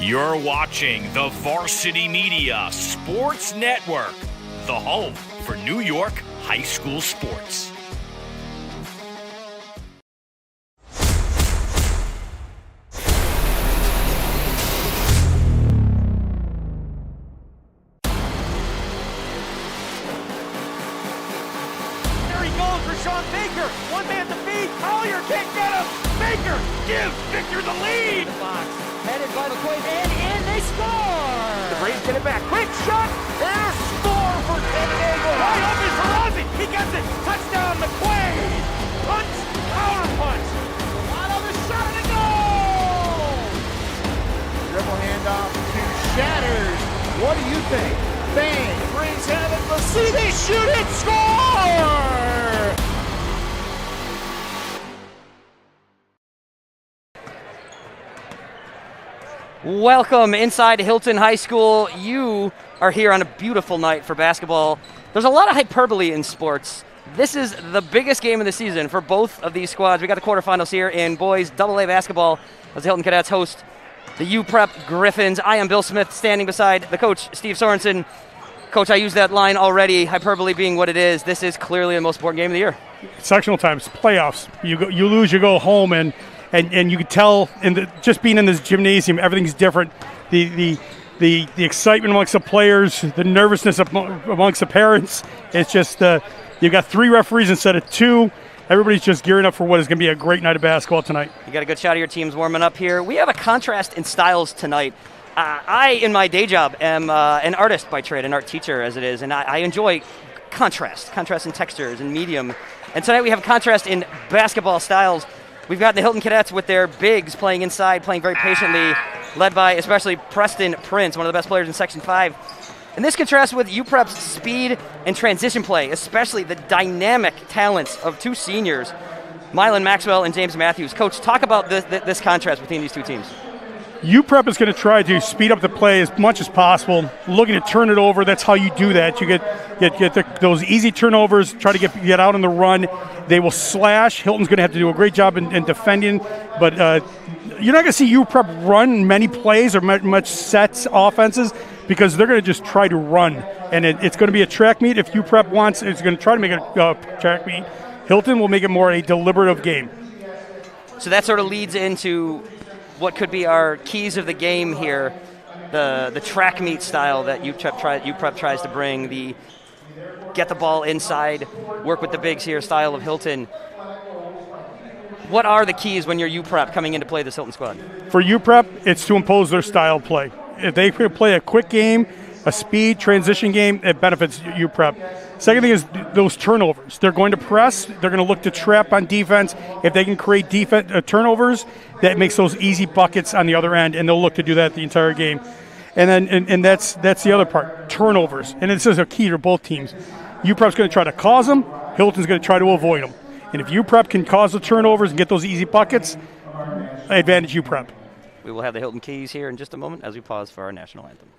You're watching the Varsity Media Sports Network, the home for New York high school sports. There he goes for Sean Baker. One man to beat. Collier can't get him. Baker gives Victor the lead. Box. Headed by McQuaid, and in they score! The Braves get it back. Quick shot, and a score for San Diego. Right open Ferrazzi. He gets it. Touchdown, McQuaid. Punch, counter punch. Out of the shot, and a goal! Dribble handoff to Shatters. What do you think? Bang, Braves have it. Let's see, they shoot it, score! Welcome inside Hilton High School. You are here on a beautiful night for basketball. There's a lot of hyperbole in sports. This is the biggest game of the season for both of these squads. We got the quarterfinals here in boys AA basketball as the Hilton Cadets host the UPrep Griffins. I am Bill Smith, standing beside the coach, Steve Sorensen. Coach, I used that line already, hyperbole being what it is. This is clearly the most important game of the year. Sectional times, playoffs. You lose, you go home, and you can tell just being in this gymnasium, everything's different. The excitement amongst the players, the nervousness amongst the parents. It's just you've got 3 referees instead of 2. Everybody's just gearing up for what is going to be a great night of basketball tonight. You got a good shot of your teams warming up here. We have a contrast in styles tonight. I, in my day job, am an artist by trade, an art teacher as it is, and I enjoy contrast in textures and medium. And tonight we have contrast in basketball styles. We've got the Hilton Cadets with their bigs playing inside, playing very patiently, led by especially Preston Prince, one of the best players in Section 5. And this contrasts with UPrep's speed and transition play, especially the dynamic talents of 2 seniors, Mylan Maxwell and James Matthews. Coach, talk about this contrast between these 2 teams. UPrep is going to try to speed up the play as much as possible, looking to turn it over. That's how you do that. You get those easy turnovers, try to get out on the run. They will slash. Hilton's going to have to do a great job in defending, but you're not going to see UPrep run many plays or much sets offenses because they're going to just try to run. And it's going to be a track meet. If UPrep wants, it's going to try to make it a track meet. Hilton will make it more a deliberative game. So that sort of leads into what could be our keys of the game here, the track meet style that UPrep tries to bring, the get the ball inside, work with the bigs here style of Hilton. What are the keys when you're UPrep coming in to play this Hilton squad? For UPrep, it's to impose their style of play. If they play a quick game, a speed transition game, it benefits UPrep. Second thing is those turnovers. They're going to press. They're going to look to trap on defense. If they can create turnovers, that makes those easy buckets on the other end, and they'll look to do that the entire game. And then and that's the other part, turnovers. And this is a key to both teams. UPrep's going to try to cause them. Hilton's going to try to avoid them. And if UPrep can cause the turnovers and get those easy buckets, advantage UPrep. We will have the Hilton keys here in just a moment as we pause for our national anthem.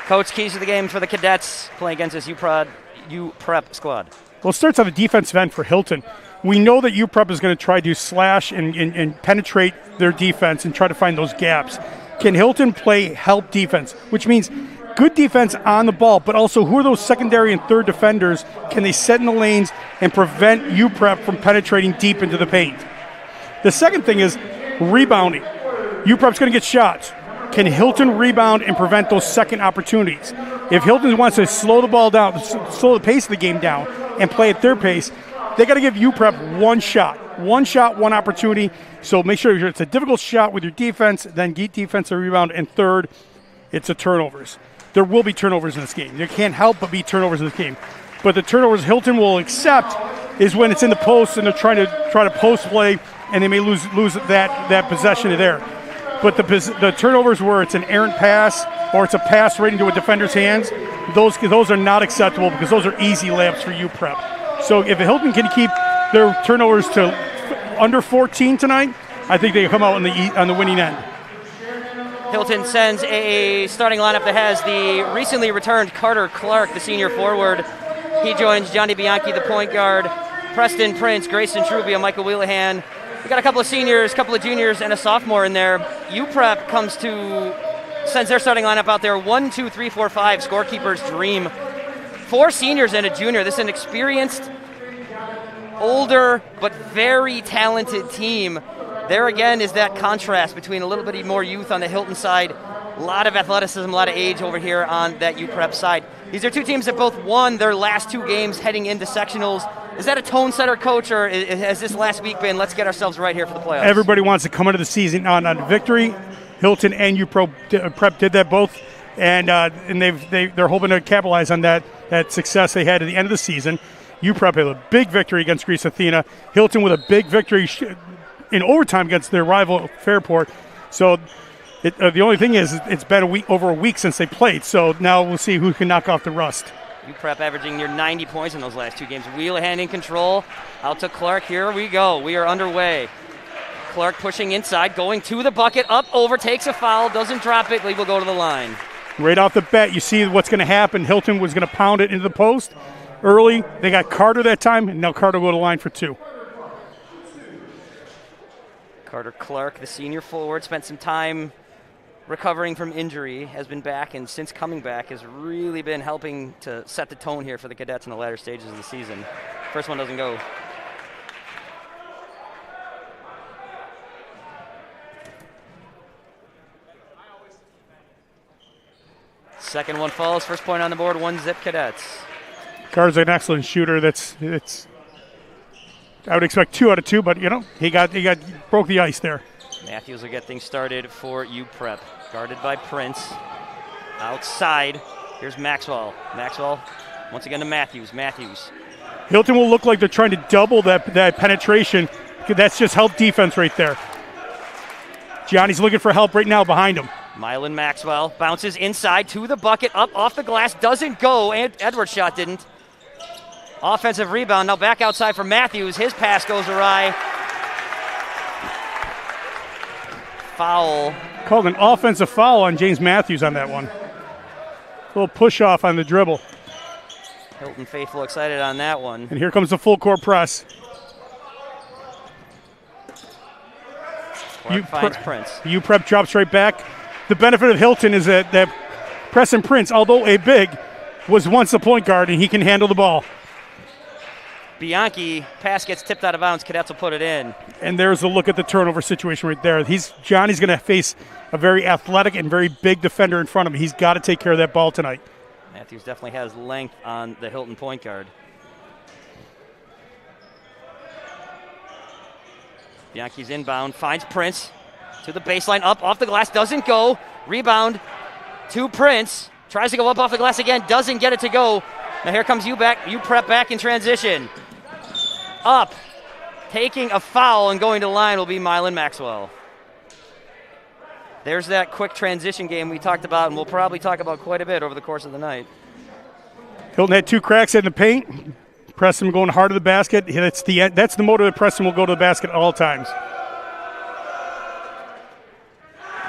Coach, keys to the game for the Cadets playing against this UPrep squad. Well, it starts on the defensive end for Hilton. We know that UPrep is going to try to slash and penetrate their defense and try to find those gaps. can Hilton play help defense, which means good defense on the ball, but also who are those secondary and third defenders? Can they set in the lanes and prevent UPrep from penetrating deep into the paint? The second thing is rebounding. UPrep's going to get shots. Can Hilton rebound and prevent those second opportunities? If Hilton wants to slow the ball down, slow the pace of the game down, and play at their pace, they got to give UPrep one shot, one opportunity. So make sure it's a difficult shot with your defense, then get defensive rebound, and third, it's the turnovers. There will be turnovers in this game. There can't help but be turnovers in this game. But the turnovers Hilton will accept is when it's in the post and they're trying to post play, and they may lose that possession there. But the turnovers where it's an errant pass or it's a pass right into a defender's hands, those are not acceptable because those are easy layups for UPrep. So if Hilton can keep their turnovers to under 14 tonight, I think they come out on the winning end. Hilton sends a starting lineup that has the recently returned Carter Clark, the senior forward. He joins Johnny Bianchi, the point guard, Preston Prince, Grayson Trubia, Michael Wheelahan. We got a couple of seniors, a couple of juniors, and a sophomore in there. UPrep sends their starting lineup out there. 1, 2, 3, 4, 5, scorekeeper's dream. 4 seniors and a junior. This is an experienced, older, but very talented team. There again is that contrast between a little bit more youth on the Hilton side, a lot of athleticism, a lot of age over here on that UPrep side. These are two teams that both won their last 2 games heading into sectionals. Is that a tone setter, Coach, or has this last week been, let's get ourselves right here for the playoffs? Everybody wants to come into the season on victory. Hilton and UPrep did that both, and they're hoping to capitalize on that success they had at the end of the season. UPrep had a big victory against Greece Athena. Hilton with a big victory in overtime against their rival Fairport. So the only thing is it's been over a week since they played, so now we'll see who can knock off the rust. UPrep averaging near 90 points in those last 2 games. Wheelahan in control. Out to Clark. Here we go. We are underway. Clark pushing inside, going to the bucket, up, over, takes a foul, doesn't drop it, Lee will go to the line. Right off the bat, you see what's going to happen. Hilton was going to pound it into the post early. They got Carter that time, and now Carter will go to the line for 2. Carter Clark, the senior forward, spent some time recovering from injury, has been back, and since coming back has really been helping to set the tone here for the cadets in the latter stages of the season. First one doesn't go. Second one falls, first point on the board, 1-zip Cadets. Carter's an excellent shooter. I would expect 2 out of 2, but he broke the ice there. Matthews will get things started for UPrep. Guarded by Prince. Outside, here's Maxwell. Maxwell, once again to Matthews. Hilton will look like they're trying to double that penetration. That's just help defense right there. Gianni's looking for help right now behind him. Mylan Maxwell bounces inside to the bucket, up off the glass, doesn't go, and Edwards' shot didn't. Offensive rebound, now back outside for Matthews. His pass goes awry. Foul. Called an offensive foul on James Matthews on that one. A little push off on the dribble. Hilton faithful excited on that one. And here comes the full court press. Finds Prince. UPrep drops right back. The benefit of Hilton is that Preston Prince, although a big, was once a point guard and he can handle the ball. Bianchi, pass gets tipped out of bounds. Cadets will put it in. And there's a look at the turnover situation right there. Johnny's going to face a very athletic and very big defender in front of him. He's got to take care of that ball tonight. Matthews definitely has length on the Hilton point guard. Bianchi's inbound, finds Prince to the baseline, up off the glass, doesn't go. Rebound to Prince, tries to go up off the glass again, doesn't get it to go. Now here comes UPrep back in transition. Up, taking a foul and going to the line will be Mylan Maxwell. There's that quick transition game we talked about, and we'll probably talk about quite a bit over the course of the night. Hilton had 2 cracks in the paint. Preston going hard to the basket. That's the motor that Preston will go to the basket at all times.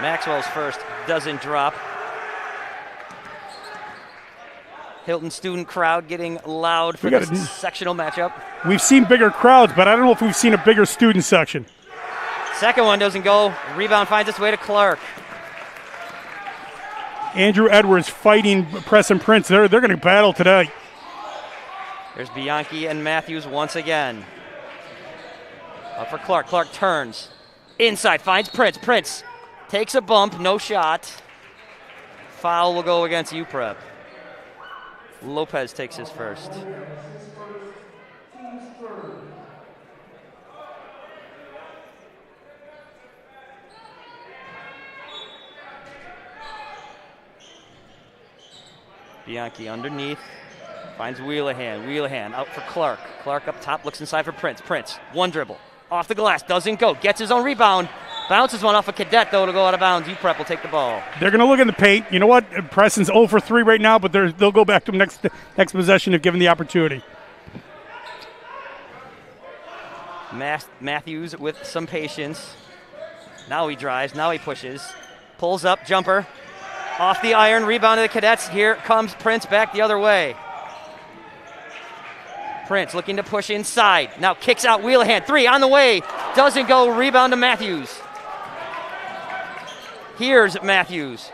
Maxwell's first doesn't drop. Hilton student crowd getting loud for this sectional matchup. We've seen bigger crowds, but I don't know if we've seen a bigger student section. Second one doesn't go. Rebound finds its way to Clark. Andrew Edwards fighting Preston Prince. They're going to battle today. There's Bianchi and Matthews once again. Up for Clark. Clark turns. Inside, finds Prince. Prince takes a bump, no shot. Foul will go against UPrep. Lopez takes his first. Bianchi underneath. Finds Wheelahan. Wheelahan out for Clark. Clark up top, looks inside for Prince. Prince, one dribble. Off the glass, doesn't go. Gets his own rebound. Bounces one off a Cadet, though, to go out of bounds. UPrep will take the ball. They're going to look in the paint. You know what? Preston's 0 for 3 right now, but they'll go back to him next possession if given the opportunity. Matthews with some patience. Now he drives. Now he pushes. Pulls up. Jumper. Off the iron. Rebound to the Cadets. Here comes Prince back the other way. Prince looking to push inside. Now kicks out Wheelahan. 3 on the way. Doesn't go. Rebound to Matthews. Here's Matthews.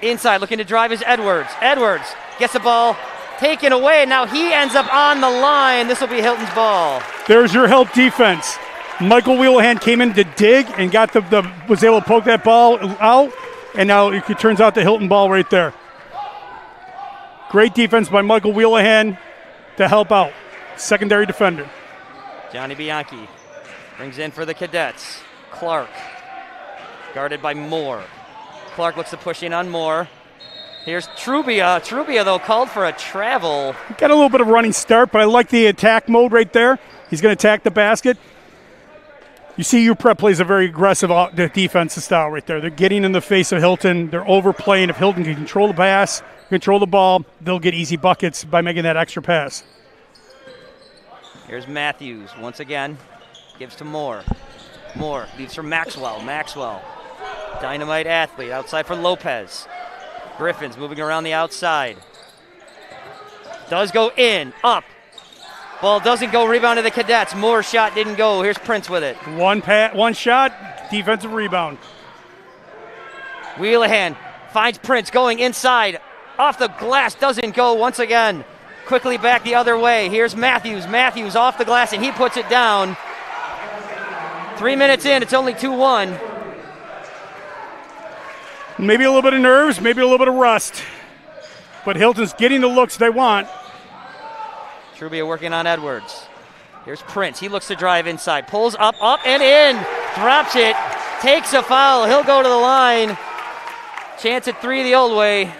Inside looking to drive is Edwards. Edwards gets the ball taken away. Now he ends up on the line. This will be Hilton's ball. There's your help defense. Michael Wheelahan came in to dig and got was able to poke that ball out, and now it turns out the Hilton ball right there. Great defense by Michael Wheelahan to help out. Secondary defender. Johnny Bianchi brings in for the Cadets. Clark guarded by Moore. Clark looks to push in on Moore. Here's Trubia. Trubia, though, called for a travel. Got a little bit of running start, but I like the attack mode right there. He's going to attack the basket. You see UPrep plays a very aggressive defensive style right there. They're getting in the face of Hilton. They're overplaying. If Hilton can control the pass, control the ball, they'll get easy buckets by making that extra pass. Here's Matthews once again. Gives to Moore. Moore leaves for Maxwell. Maxwell, dynamite athlete, outside for Lopez. Griffin's moving around the outside. Does go in, up. Ball doesn't go, rebound to the Cadets. Moore's shot didn't go. Here's Prince with it. One shot, defensive rebound. Wheelahan finds Prince going inside. Off the glass, doesn't go once again. Quickly back the other way. Here's Matthews. Matthews off the glass, and he puts it down. 3 minutes in, it's only 2-1. Maybe a little bit of nerves, maybe a little bit of rust. But Hilton's getting the looks they want. Trubia working on Edwards. Here's Prince. He looks to drive inside. Pulls up, and in. Drops it. Takes a foul. He'll go to the line. Chance at 3 the old way.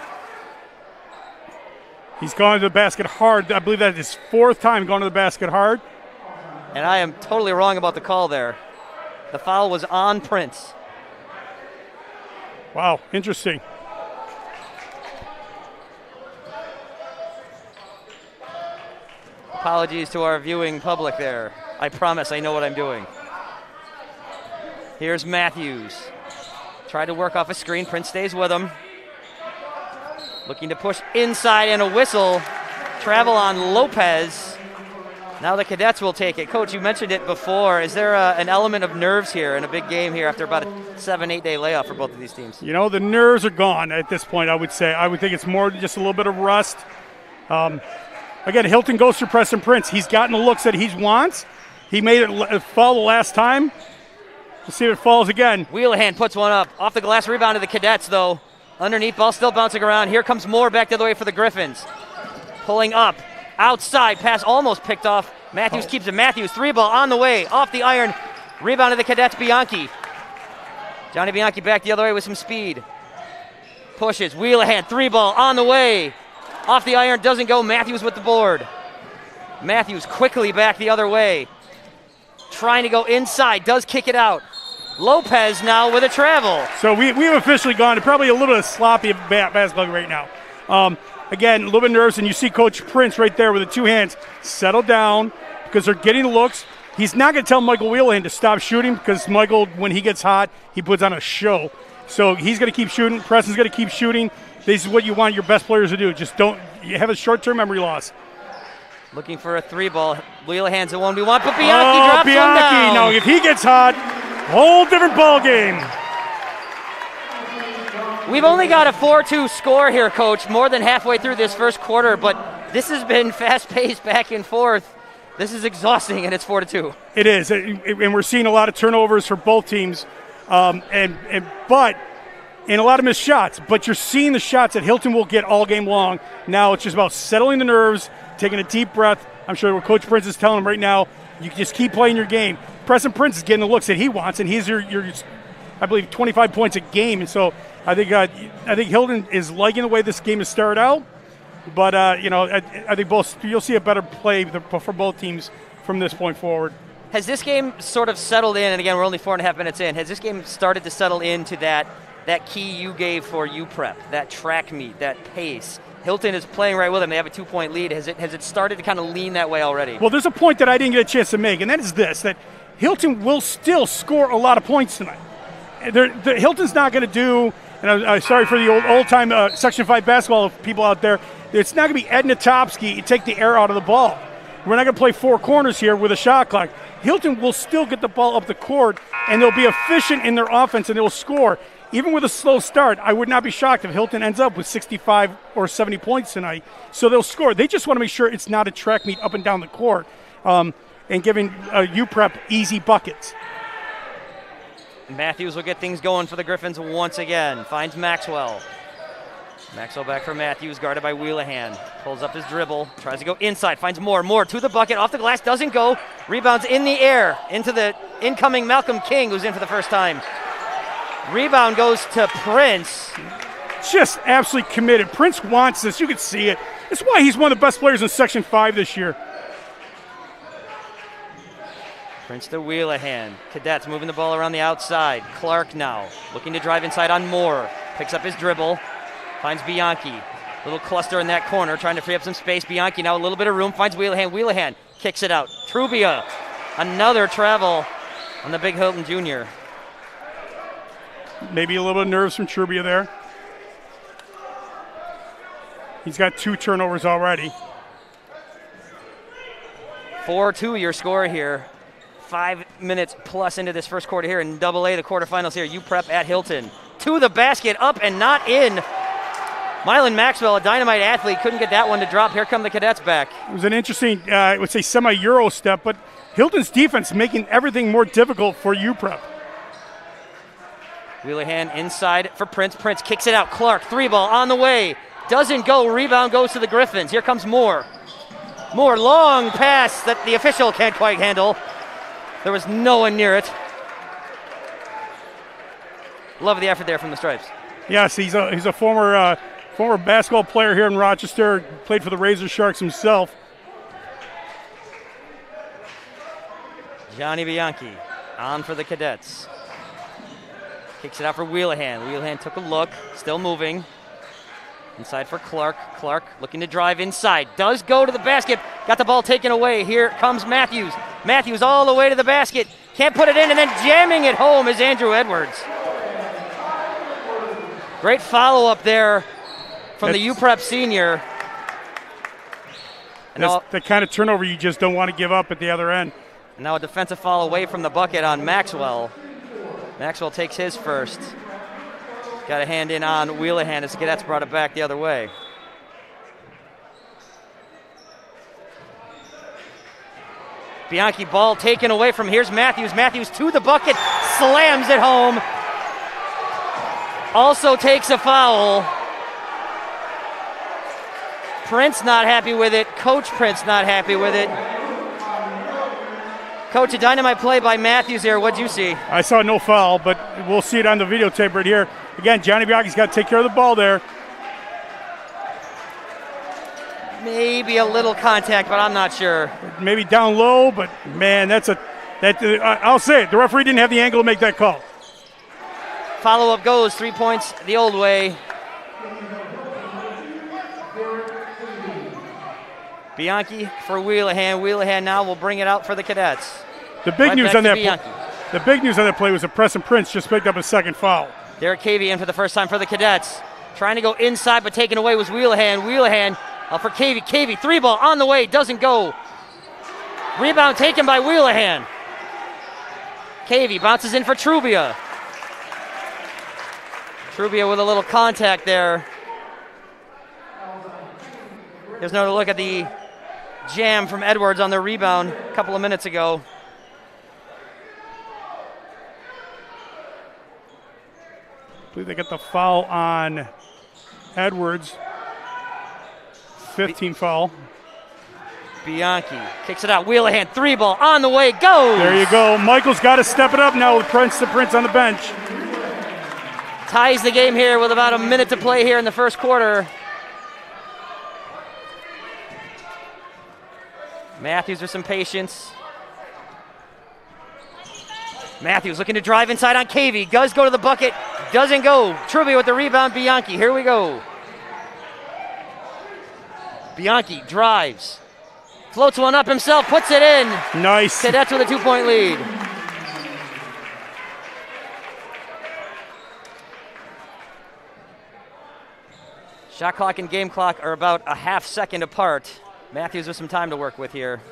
He's gone to the basket hard. I believe that is his 4th time going to the basket hard. And I am totally wrong about the call there. The foul was on Prince. Wow, interesting. Apologies to our viewing public there. I promise I know what I'm doing. Here's Matthews. Tried to work off a screen. Prince stays with him. Looking to push inside and a whistle. Travel on Lopez. Now the Cadets will take it. Coach, you mentioned it before. Is there an element of nerves here in a big game here after about a 7-8 day layoff for both of these teams? You know, the nerves are gone at this point, I would say. I would think it's more just a little bit of rust. Again, Hilton goes to Preston Prince. He's gotten the looks that he wants. He made it fall the last time. Let's see if it falls again. Wheelahan puts one up. Off the glass, rebound to the Cadets, though. Underneath, ball still bouncing around. Here comes Moore back the other way for the Griffins. Pulling up. Outside, pass almost picked off. Matthews keeps it. Matthews, 3-ball on the way. Off the iron. Rebound to the Cadets, Bianchi. Johnny Bianchi back the other way with some speed. Pushes. Wheelahan, 3-ball on the way. Off the iron, doesn't go. Matthews with the board. Matthews quickly back the other way. Trying to go inside, does kick it out. Lopez now with a travel. So we have officially gone to probably a little bit of sloppy basketball right now. Again, a little bit nervous, and you see Coach Prince right there with the 2 hands. Settle down because they're getting the looks. He's not going to tell Michael Wheelahan to stop shooting because Michael, when he gets hot, he puts on a show. So he's going to keep shooting. Preston's going to keep shooting. This is what you want your best players to do. Just don't have a short-term memory loss. Looking for a 3-ball. Wheelahan's the one we want, but Bianchi drops one down. Now, if he gets hot, whole different ball game. We've only got a 4-2 score here, Coach, more than halfway through this first quarter, but this has been fast-paced back and forth. This is exhausting, and it's 4-2. It is, and we're seeing a lot of turnovers for both teams, but and a lot of missed shots. But you're seeing the shots that Hilton will get all game long. Now it's just about settling the nerves, taking a deep breath. I'm sure what Coach Prince is telling him right now, you can just keep playing your game. Preston Prince is getting the looks that he wants, and he's your I believe 25 points a game. And so I think Hilton is liking the way this game has started out. But I think you'll see a better play for both teams from this point forward. Has this game sort of settled in? And again, we're only 4.5 minutes in. Has this game started to settle into that key you gave for UPrep, that track meet, that pace? Hilton is playing right with them. They have a 2-point lead. Has it started to kind of lean that way already? Well, there's a point that I didn't get a chance to make, and that is this: that Hilton will still score a lot of points tonight. Hilton's not going to do. And I'm sorry for the old-time Section 5 basketball people out there. It's not going to be Ed Natopsky take the air out of the ball. We're not going to play four corners here with a shot clock. Hilton will still get the ball up the court, and they'll be efficient in their offense, and they'll score. Even with a slow start, I would not be shocked if Hilton ends up with 65 or 70 points tonight. So they'll score. They just want to make sure it's not a track meet up and down the court and giving UPrep easy buckets. Matthews will get things going for the Griffins once again. Finds Maxwell. Maxwell back for Matthews, guarded by Wheelahan. Pulls up his dribble, tries to go inside, finds more to the bucket, off the glass, doesn't go. Rebounds in the air, into the incoming Malcolm King, who's in for the first time. Rebound goes to Prince. Just absolutely committed. Prince wants this, you can see it. It's why he's one of the best players in Section 5 this year. Prince to Wheelahan. Cadets moving the ball around the outside. Clark now looking to drive inside on Moore. Picks up his dribble. Finds Bianchi. Little cluster in that corner, trying to free up some space. Bianchi now a little bit of room. Finds Wheelahan. Wheelahan kicks it out. Trubia. Another travel on the big Hilton Jr. Maybe a little bit of nerves from Trubia there. He's got 2 turnovers already. 4-2 your score here. 5 minutes plus into this first quarter here in AA, the quarterfinals here. UPrep at Hilton. To the basket, up and not in. Mylan Maxwell, a dynamite athlete, couldn't get that one to drop. Here come the Cadets back. It was an interesting, I would say, semi-Euro step, but Hilton's defense making everything more difficult for UPrep. Wheelahan inside for Prince. Prince kicks it out. Clark, 3-ball on the way. Doesn't go. Rebound goes to the Griffins. Here comes Moore. Moore, long pass that the official can't quite handle. There was no one near it. Love the effort there from the Stripes. Yes, he's a former basketball player here in Rochester. Played for the Razor Sharks himself. Johnny Bianchi on for the Cadets. Kicks it out for Wheelahan. Wheelahan took a look, still moving. Inside for Clark. Clark looking to drive inside. Does go to the basket. Got the ball taken away. Here comes Matthews. Matthews all the way to the basket. Can't put it in, and then jamming it home is Andrew Edwards. Great follow-up there from the UPrep senior. And that's the kind of turnover you just don't want to give up at the other end. Now a defensive foul away from the bucket on Maxwell. Maxwell takes his first. Got a hand in on Wheelahan as the Cadets brought it back the other way. Bianchi ball taken away from, here's Matthews. Matthews to the bucket, slams it home. Also takes a foul. Prince not happy with it. Coach Prince not happy with it. Coach, a dynamite play by Matthews here. What'd you see? I saw no foul, but we'll see it on the videotape right here. Again, Johnny Bianchi's got to take care of the ball there. Maybe a little contact, but I'm not sure. Maybe down low, but man, I'll say it. The referee didn't have the angle to make that call. Follow-up goes, 3 points the old way. Bianchi for Wheelahan. Wheelahan now will bring it out for the Cadets. The big news on that play was that Preston Prince just picked up a second foul. Derek Cavey in for the first time for the Cadets. Trying to go inside, but taken away was Wheelahan. Wheelahan for Cavey. Cavey, 3-ball on the way, doesn't go. Rebound taken by Wheelahan. Cavey bounces in for Trubia. Trubia with a little contact there. There's another look at the jam from Edwards on their rebound a couple of minutes ago. I believe they get the foul on Edwards. 15 foul. Bianchi kicks it out. Wheelahan, 3-ball on the way, goes! There you go. Michael's got to step it up now with Prince on the bench. Ties the game here with about a minute to play here in the first quarter. Matthews with some patience. Matthews looking to drive inside on Cavey. Does go to the bucket. Doesn't go. Trubia with the rebound. Bianchi. Here we go. Bianchi drives. Floats one up himself. Puts it in. Nice. Cadets with a 2-point lead. Shot clock and game clock are about a half second apart. Matthews with some time to work with here.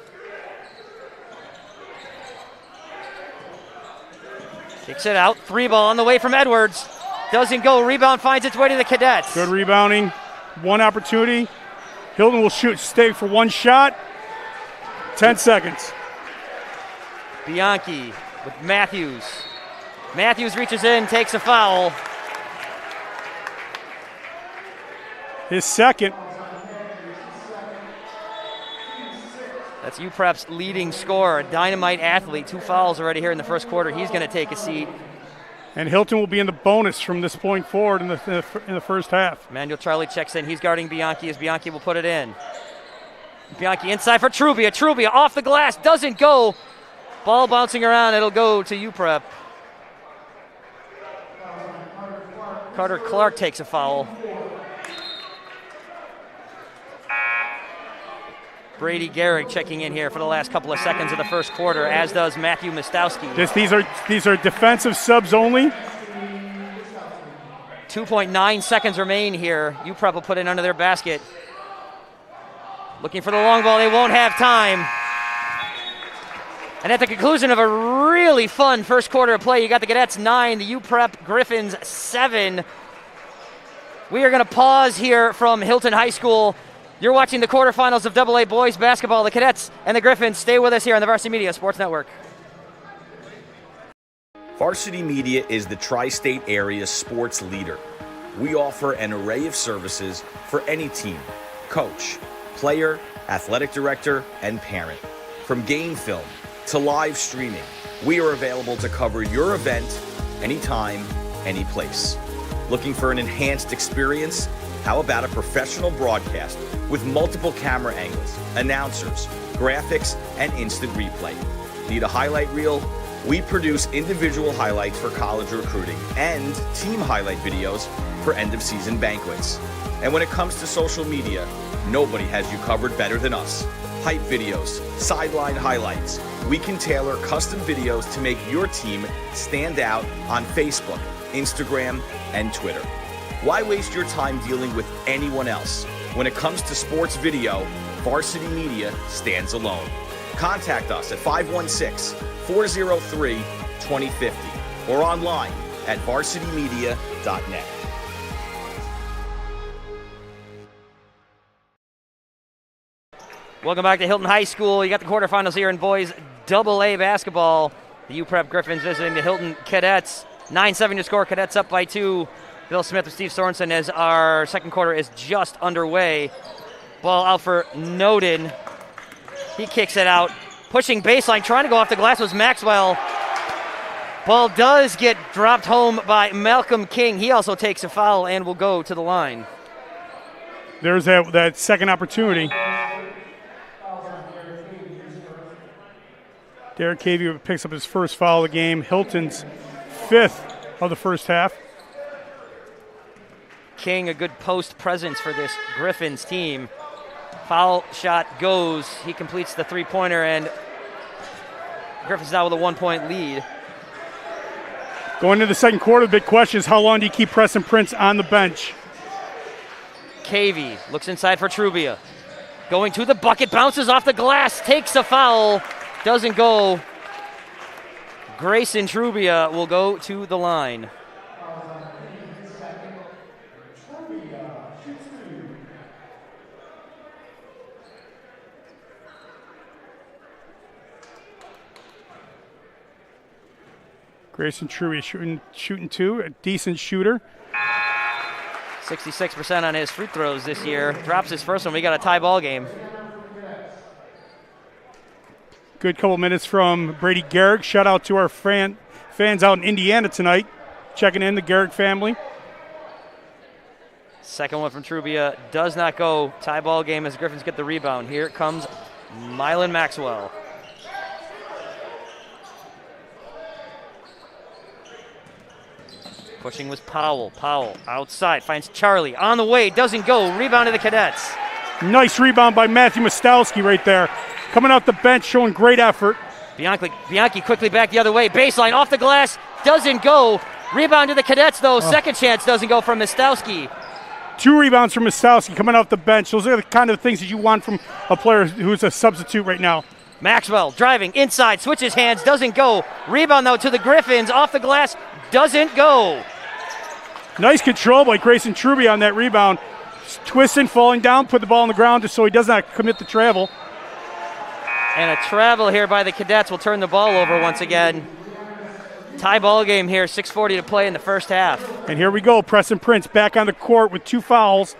Kicks it out. 3-ball on the way from Edwards. Doesn't go. Rebound finds its way to the Cadets. Good rebounding. One opportunity. Hilton will stay for one shot. 10 seconds. Bianchi with Matthews. Matthews reaches in, takes a foul. His second. That's UPrep's leading scorer, a dynamite athlete. 2 fouls already here in the first quarter. He's going to take a seat. And Hilton will be in the bonus from this point forward in the first half. Manuel Charlie checks in. He's guarding Bianchi as Bianchi will put it in. Bianchi inside for Trubia. Trubia off the glass, doesn't go. Ball bouncing around, it'll go to UPrep. Carter Clark takes a foul. Brady Garrick checking in here for the last couple of seconds of the first quarter, as does Matthew Mostowski. These are defensive subs only. 2.9 seconds remain here. UPrep will put it under their basket. Looking for the long ball, they won't have time. And at the conclusion of a really fun first quarter of play, you got the Cadets 9, the UPrep Griffins 7. We are going to pause here from Hilton High School. You're watching the quarterfinals of AA boys basketball. The Cadets and the Griffins. Stay with us here on the Varsity Media Sports Network. Varsity Media is the tri-state area sports leader. We offer an array of services for any team, coach, player, athletic director, and parent. From game film to live streaming, we are available to cover your event anytime, any place. Looking for an enhanced experience? How about a professional broadcast with multiple camera angles, announcers, graphics, and instant replay? Need a highlight reel? We produce individual highlights for college recruiting and team highlight videos for end-of-season banquets. And when it comes to social media, nobody has you covered better than us. Hype videos, sideline highlights. We can tailor custom videos to make your team stand out on Facebook, Instagram, and Twitter. Why waste your time dealing with anyone else? When it comes to sports video, Varsity Media stands alone. Contact us at 516-403-2050 or online at varsitymedia.net. Welcome back to Hilton High School. You got the quarterfinals here in boys AA basketball. The UPrep Griffins visiting the Hilton Cadets. 9-7 your score. Cadets up by 2. Bill Smith with Steve Sorensen as our second quarter is just underway. Ball out for Noden. He kicks it out. Pushing baseline, trying to go off the glass was Maxwell. Ball does get dropped home by Malcolm King. He also takes a foul and will go to the line. There's that second opportunity. Derek Cavey picks up his first foul of the game. Hilton's 5th of the first half. King, a good post presence for this Griffins team. Foul shot goes. He completes the three-pointer, and Griffins now with a 1-point lead. Going into the second quarter, the big question is how long do you keep Preston Prince on the bench? Cavey looks inside for Trubia. Going to the bucket, bounces off the glass, takes a foul, doesn't go. Grayson Trubia will go to the line. Grayson Trubia shooting two, a decent shooter. 66% on his free throws this year. Drops his first one. We got a tie ball game. Good couple minutes from Brady Garrick. Shout out to our fans out in Indiana tonight, checking in, the Garrick family. Second one from Trubia does not go. Tie ball game as Griffins get the rebound. Here comes Mylan Maxwell. Pushing was Powell. Powell outside, finds Charlie. On the way, doesn't go. Rebound to the Cadets. Nice rebound by Matthew Mostowski right there. Coming off the bench, showing great effort. Bianchi quickly back the other way. Baseline off the glass, doesn't go. Rebound to the Cadets, though. Second chance doesn't go from Mostowski. 2 rebounds from Mostowski coming off the bench. Those are the kind of things that you want from a player who's a substitute right now. Maxwell driving inside, switches hands, doesn't go. Rebound, though, to the Griffins. Off the glass, doesn't go. Nice control by Grayson Trubia on that rebound. Twisting, falling down, put the ball on the ground just so he does not commit the travel. And a travel here by the Cadets will turn the ball over once again. Tie ball game here, 6:40 to play in the first half. And here we go, Preston Prince back on the court with 2 fouls.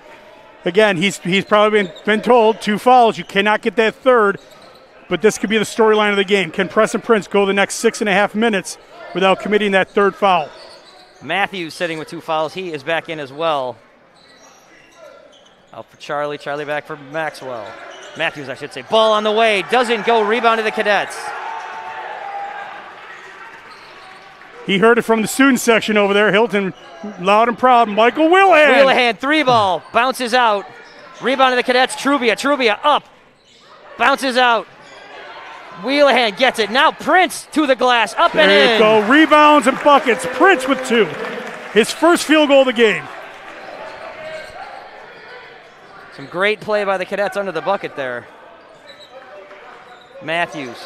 Again, he's probably been told 2 fouls. You cannot get that third, but this could be the storyline of the game. Can Preston Prince go the next 6.5 minutes without committing that third foul? Matthews sitting with 2 fouls. He is back in as well. Out for Charlie. Charlie back for Maxwell. Matthews, I should say. Ball on the way. Doesn't go. Rebound to the Cadets. He heard it from the student section over there. Hilton, loud and proud. Michael Willihan. Willihan, 3 ball. Bounces out. Rebound to the Cadets. Trubia. Trubia up. Bounces out. Wheelahan gets it. Now Prince to the glass. Up and in. There you go. Rebounds and buckets. Prince with 2. His first field goal of the game. Some great play by the Cadets under the bucket there. Matthews.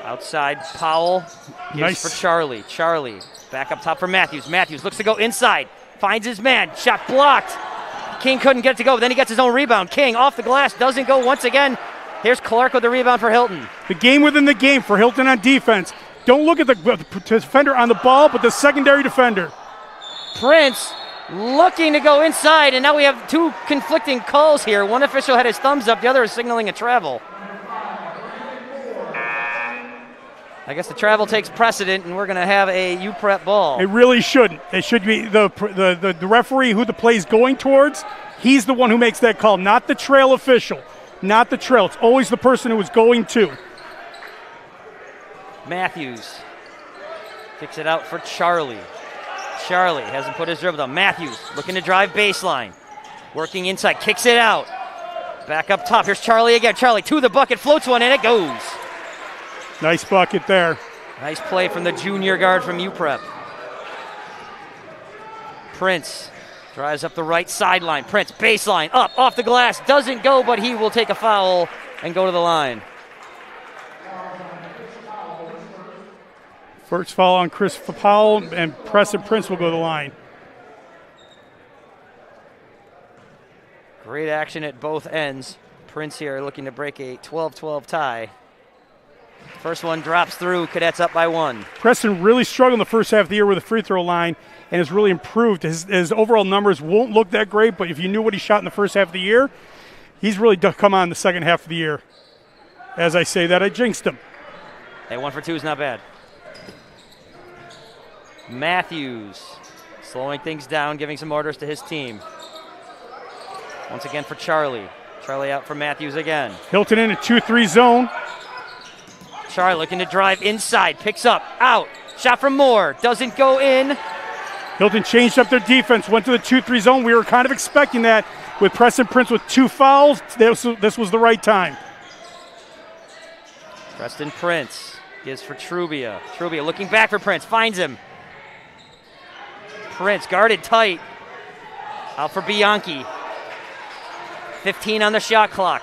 Outside, Powell gives Nice. for Charlie. Charlie back up top for Matthews. Matthews looks to go inside. Finds his man. Shot blocked. King couldn't get it to go, but then he gets his own rebound. King off the glass, doesn't go once again. Here's Clark with the rebound for Hilton. The game within the game for Hilton on defense. Don't look at the defender on the ball, but the secondary defender. Prince looking to go inside, and now we have 2 conflicting calls here. One official had his thumbs up, the other is signaling a travel. I guess the travel takes precedent, and we're going to have a UPrep ball. It really shouldn't. It should be the referee who the play is going towards. He's the one who makes that call, not the trail official. Not the trail. It's always the person who is going to. Matthews kicks it out for Charlie. Charlie hasn't put his dribble down. Matthews looking to drive baseline. Working inside, kicks it out. Back up top, here's Charlie again. Charlie to the bucket, floats one, and it goes. Nice bucket there. Nice play from the junior guard from UPrep. Prince drives up the right sideline. Prince, baseline, up, off the glass. Doesn't go, but he will take a foul and go to the line. First foul on Chris Powell, and Preston Prince will go to the line. Great action at both ends. Prince here looking to break a 12-12 tie. First one drops through. Cadets up by 1. Preston really struggled in the first half of the year with the free throw line and has really improved. His overall numbers won't look that great, but if you knew what he shot in the first half of the year, he's really come on the second half of the year. As I say that, I jinxed him. Hey, 1 for 2 is not bad. Matthews slowing things down, giving some orders to his team. Once again for Charlie. Charlie out for Matthews again. Hilton in a 2-3 zone. Charlie looking to drive inside, picks up, out. Shot from Moore, doesn't go in. Hilton changed up their defense, went to the 2-3 zone. We were kind of expecting that with Preston Prince with 2 fouls. This was the right time. Preston Prince gives for Trubia. Trubia looking back for Prince, finds him. Prince guarded tight. Out for Bianchi. 15 on the shot clock.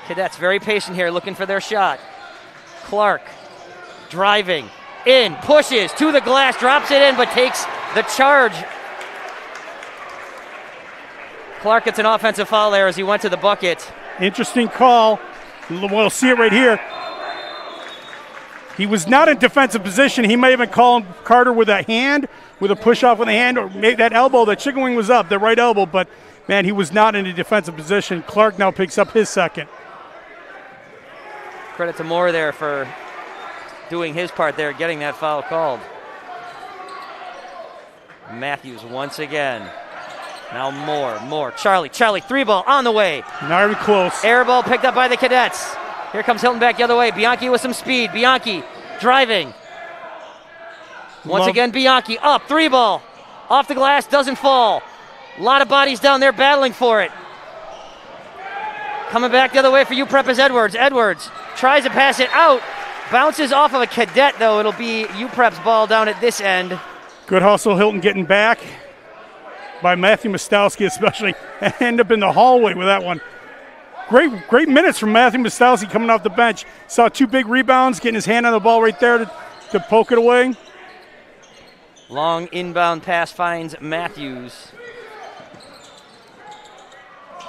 Cadets very patient here, looking for their shot. Clark driving in, pushes to the glass, drops it in, but takes the charge. Clark gets an offensive foul there as he went to the bucket. Interesting call. We'll see it right here. He was not in defensive position. He may have been calling Carter with a hand, with a push-off with a hand, or maybe that elbow, that chicken wing was up, the right elbow, but, man, he was not in a defensive position. Clark now picks up his second. Credit to Moore there for doing his part there, getting that foul called. Matthews once again. Now Moore. Charlie, three ball on the way. Not even close. Air ball picked up by the Cadets. Here comes Hilton back the other way. Bianchi with some speed. Bianchi driving. Once again, Bianchi up. Three ball. Off the glass, doesn't fall. A lot of bodies down there battling for it. Coming back the other way for UPrep is Edwards. Edwards tries to pass it out. Bounces off of a Cadet, though. It'll be UPrep's ball down at this end. Good hustle, Hilton getting back by Matthew Mostowski especially. End up in the hallway with that one. Great minutes from Matthew Mostowski coming off the bench. Saw two big rebounds, getting his hand on the ball right there to poke it away. Long inbound pass finds Matthews.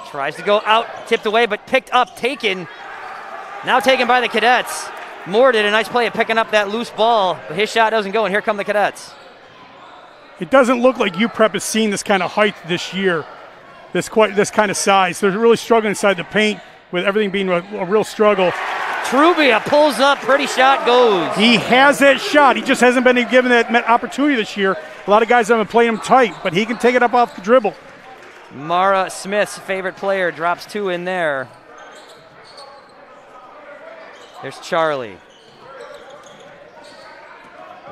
Tries to go out, tipped away, but picked up, taken. Now taken by the Cadets. Moore did a nice play of picking up that loose ball, but his shot doesn't go, and here come the Cadets. It doesn't look like UPrep has seen this kind of height this year, this kind of size. They're really struggling inside the paint with everything being a real struggle. Trubia pulls up, pretty shot goes. He has that shot. He just hasn't been given that opportunity this year. A lot of guys haven't played him tight, but he can take it up off the dribble. Mara Smith's favorite player drops two in there. There's Charlie.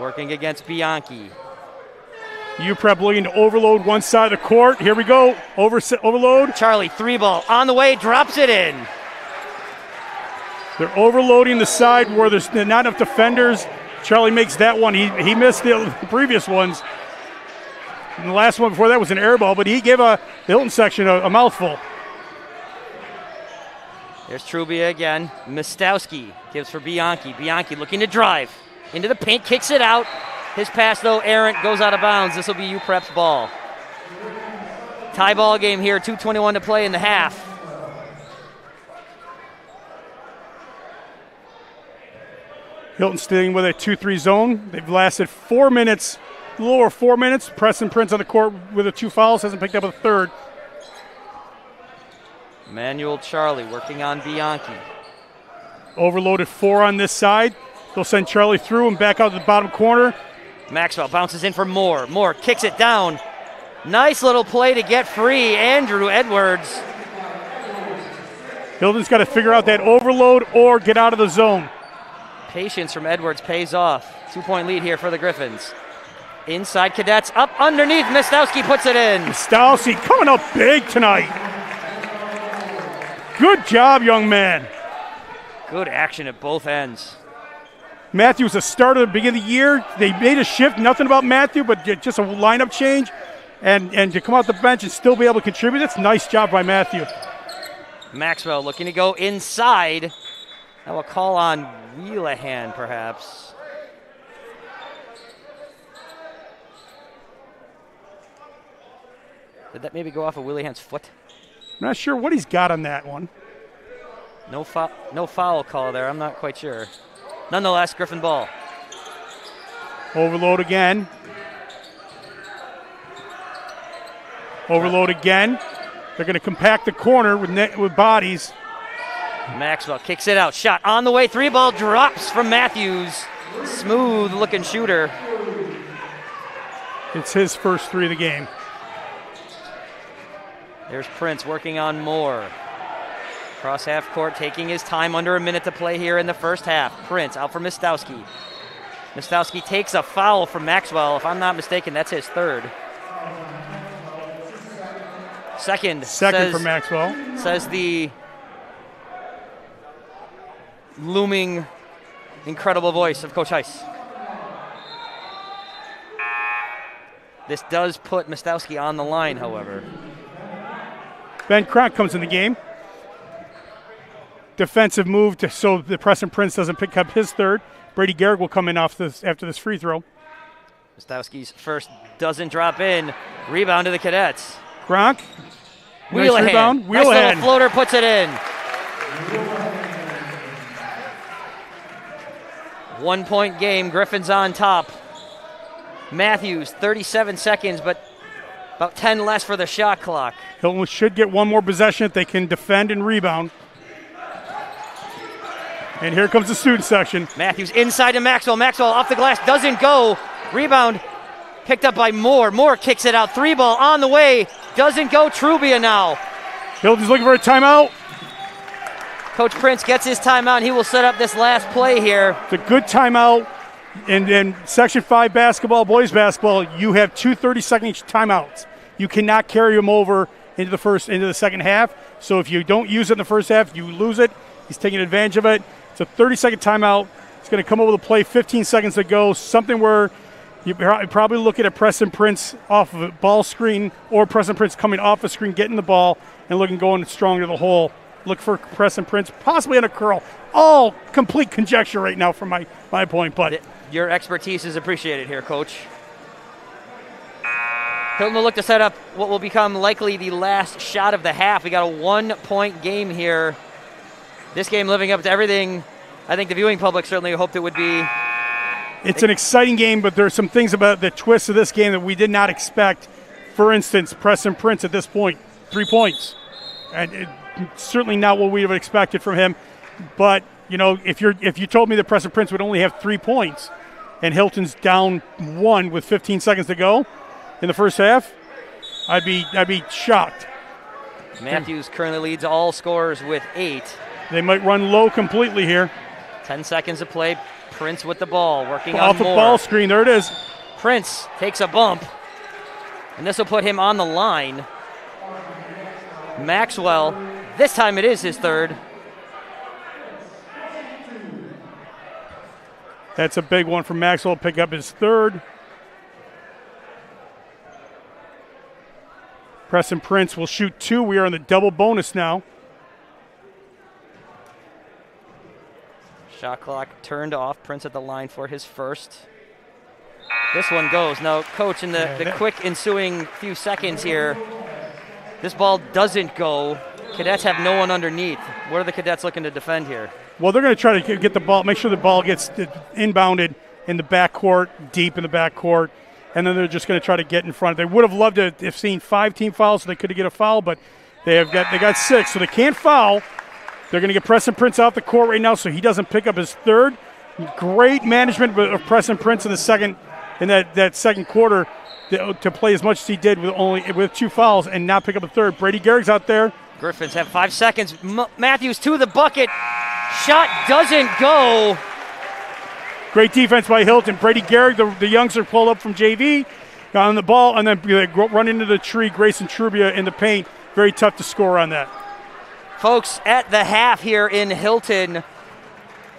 Working against Bianchi. UPrep looking to overload one side of the court. Here we go. Overload. Charlie, three ball on the way, drops it in. They're overloading the side where there's not enough defenders. Charlie makes that one. He missed the previous ones. And the last one before that was an air ball, but he gave the Hilton section a mouthful. There's Trubia again. Mostowski gives for Bianchi. Bianchi looking to drive into the paint, kicks it out. His pass, though, errant, goes out of bounds. This will be UPrep's ball. Tie ball game here, 2:21 to play in the half. Hilton staying with a 2-3 zone. They've lasted 4 minutes, a little over 4 minutes. Preston Prince on the court with the two fouls, hasn't picked up a third. Manuel Charlie working on Bianchi. Overloaded 4 on this side. They'll send Charlie through and back out to the bottom corner. Maxwell bounces in for Moore. Moore kicks it down. Nice little play to get free. Andrew Edwards. Hilton's got to figure out that overload or get out of the zone. Patience from Edwards pays off. 2-point lead here for the Griffins. Inside Cadets, up underneath. Mostowski puts it in. Mostowski coming up big tonight. Good job, young man. Good action at both ends. Matthew was a starter at the beginning of the year. They made a shift, nothing about Matthew, but just a lineup change. And to come out the bench and still be able to contribute, that's a nice job by Matthew. Maxwell looking to go inside. Now a call on Wheelahan, perhaps. Did that maybe go off of Wheelahan's foot? I'm not sure what he's got on that one. No foul call there. I'm not quite sure. Nonetheless, Griffin ball. Overload again. Overload again. They're going to compact the corner with bodies. Maxwell kicks it out. Shot on the way. Three ball drops from Matthews. Smooth looking shooter. It's his first three of the game. There's Prince working on Moore. Cross half court, taking his time, under a minute to play here in the first half. Prince out for Mostowski. Mostowski takes a foul from Maxwell. If I'm not mistaken, that's his third. Second for Maxwell. Says the looming, incredible voice of Coach Heiss. This does put Mostowski on the line, however. Ben Kronk comes in the game. Defensive move so the Preston Prince doesn't pick up his third. Brady Garrick will come in after this free throw. Mostowski's first doesn't drop in. Rebound to the Cadets. Kronk. Wheelahan. Nice rebound. Nice little floater, puts it in. 1 point game. Griffins on top. Matthews, 37 seconds, but about 10 less for the shot clock. Hilton should get one more possession if they can defend and rebound. And here comes the student section. Matthews inside to Maxwell. Maxwell off the glass, doesn't go. Rebound picked up by Moore. Moore kicks it out. 3-ball on the way. Doesn't go. Trubia now. Hilton's looking for a timeout. Coach Prince gets his timeout, and he will set up this last play here. It's a good timeout. In Section 5 basketball, boys basketball, you have 2 30-second timeouts. You cannot carry them over into the second half. So if you don't use it in the first half, you lose it. He's taking advantage of it. It's a 30-second timeout. It's going to come over the play, 15 seconds to go, something where you probably looking at Preston Prince off of a ball screen or Preston Prince coming off the screen, getting the ball, and going strong to the hole. Look for Preston Prince, possibly on a curl. All complete conjecture right now from my point, but your expertise is appreciated here, Coach. Hilton will look to set up what will become likely the last shot of the half. We got a 1 point game here. This game living up to everything I think the viewing public certainly hoped it would be. It's an exciting game, but there's some things about the twist of this game that we did not expect. For instance, Preston Prince at this point, 3 points. And certainly not what we would have expected from him. But, if you told me that Preston Prince would only have 3 points and Hilton's down 1 with 15 seconds to go in the first half, I'd be shocked. Matthews currently leads all scorers with 8. They might run low completely here. 10 seconds to play. Prince with the ball, working off on the Moore. ball screen. There it is. Prince takes a bump, and this will put him on the line. Maxwell, this time it is his third. That's a big one for Maxwell to pick up his third. Preston Prince will shoot 2. We are in the double bonus now. Shot clock turned off. Prince at the line for his first. This one goes. Now, Coach, in the quick ensuing few seconds here, this ball doesn't go. Cadets have no one underneath. What are the Cadets looking to defend here? Well, they're going to try to get the ball, make sure the ball gets inbounded in the backcourt, deep in the backcourt, and then they're just going to try to get in front. They would have loved to have seen 5 team fouls so they could get a foul, but they got 6, so they can't foul. They're going to get Preston Prince off the court right now so he doesn't pick up his third. Great management of Preston Prince in that second quarter to play as much as he did with 2 fouls and not pick up a third. Brady Gehrig's out there. Griffins have 5 seconds. Matthews to the bucket. Shot doesn't go. Great defense by Hilton. Brady Gehrig, the youngster, pulled up from JV, got on the ball, and then run into the tree. Grayson Trubia in the paint. Very tough to score on that. Folks, at the half here in Hilton,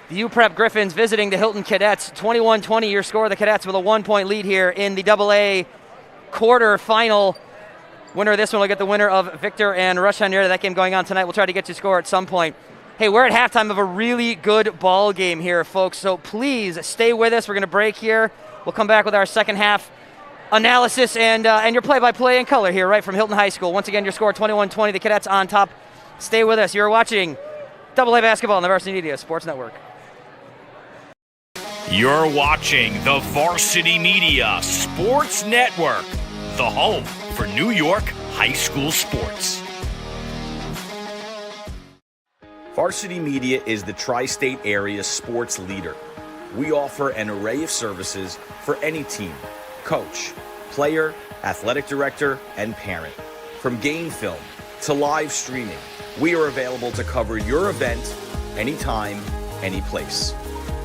the UPrep Griffins visiting the Hilton Cadets. 21-20 your score. The Cadets with a 1 point lead here in the AA quarterfinal. Winner of this one will get the winner of Victor and Rushan. That game going on tonight. We'll try to get you a score at some point. Hey, we're at halftime of a really good ball game here, folks. So please stay with us. We're going to break here. We'll come back with our second half analysis and your play-by-play in color here, right from Hilton High School. Once again, your score 21-20. The Cadets on top. Stay with us. You're watching AA Basketball on the Varsity Media Sports Network. You're watching the Varsity Media Sports Network, the home for New York high school sports. Varsity Media is the tri-state area sports leader. We offer an array of services for any team, coach, player, athletic director, and parent. From game film to live streaming, we are available to cover your event anytime, any place.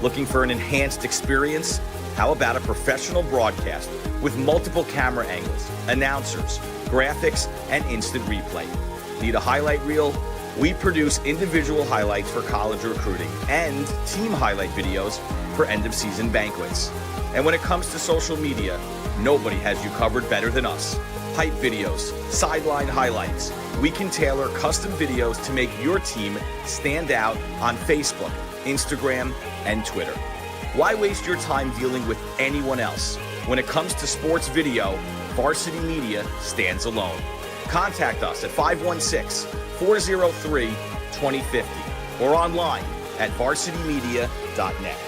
Looking for an enhanced experience? How about a professional broadcast with multiple camera angles, announcers, graphics, and instant replay? Need a highlight reel? We produce individual highlights for college recruiting and team highlight videos for end-of-season banquets. And when it comes to social media, nobody has you covered better than us. Hype videos, sideline highlights. We can tailor custom videos to make your team stand out on Facebook, Instagram, and Twitter. Why waste your time dealing with anyone else? When it comes to sports video, Varsity Media stands alone. Contact us at 516-403-2050 or online at varsitymedia.net.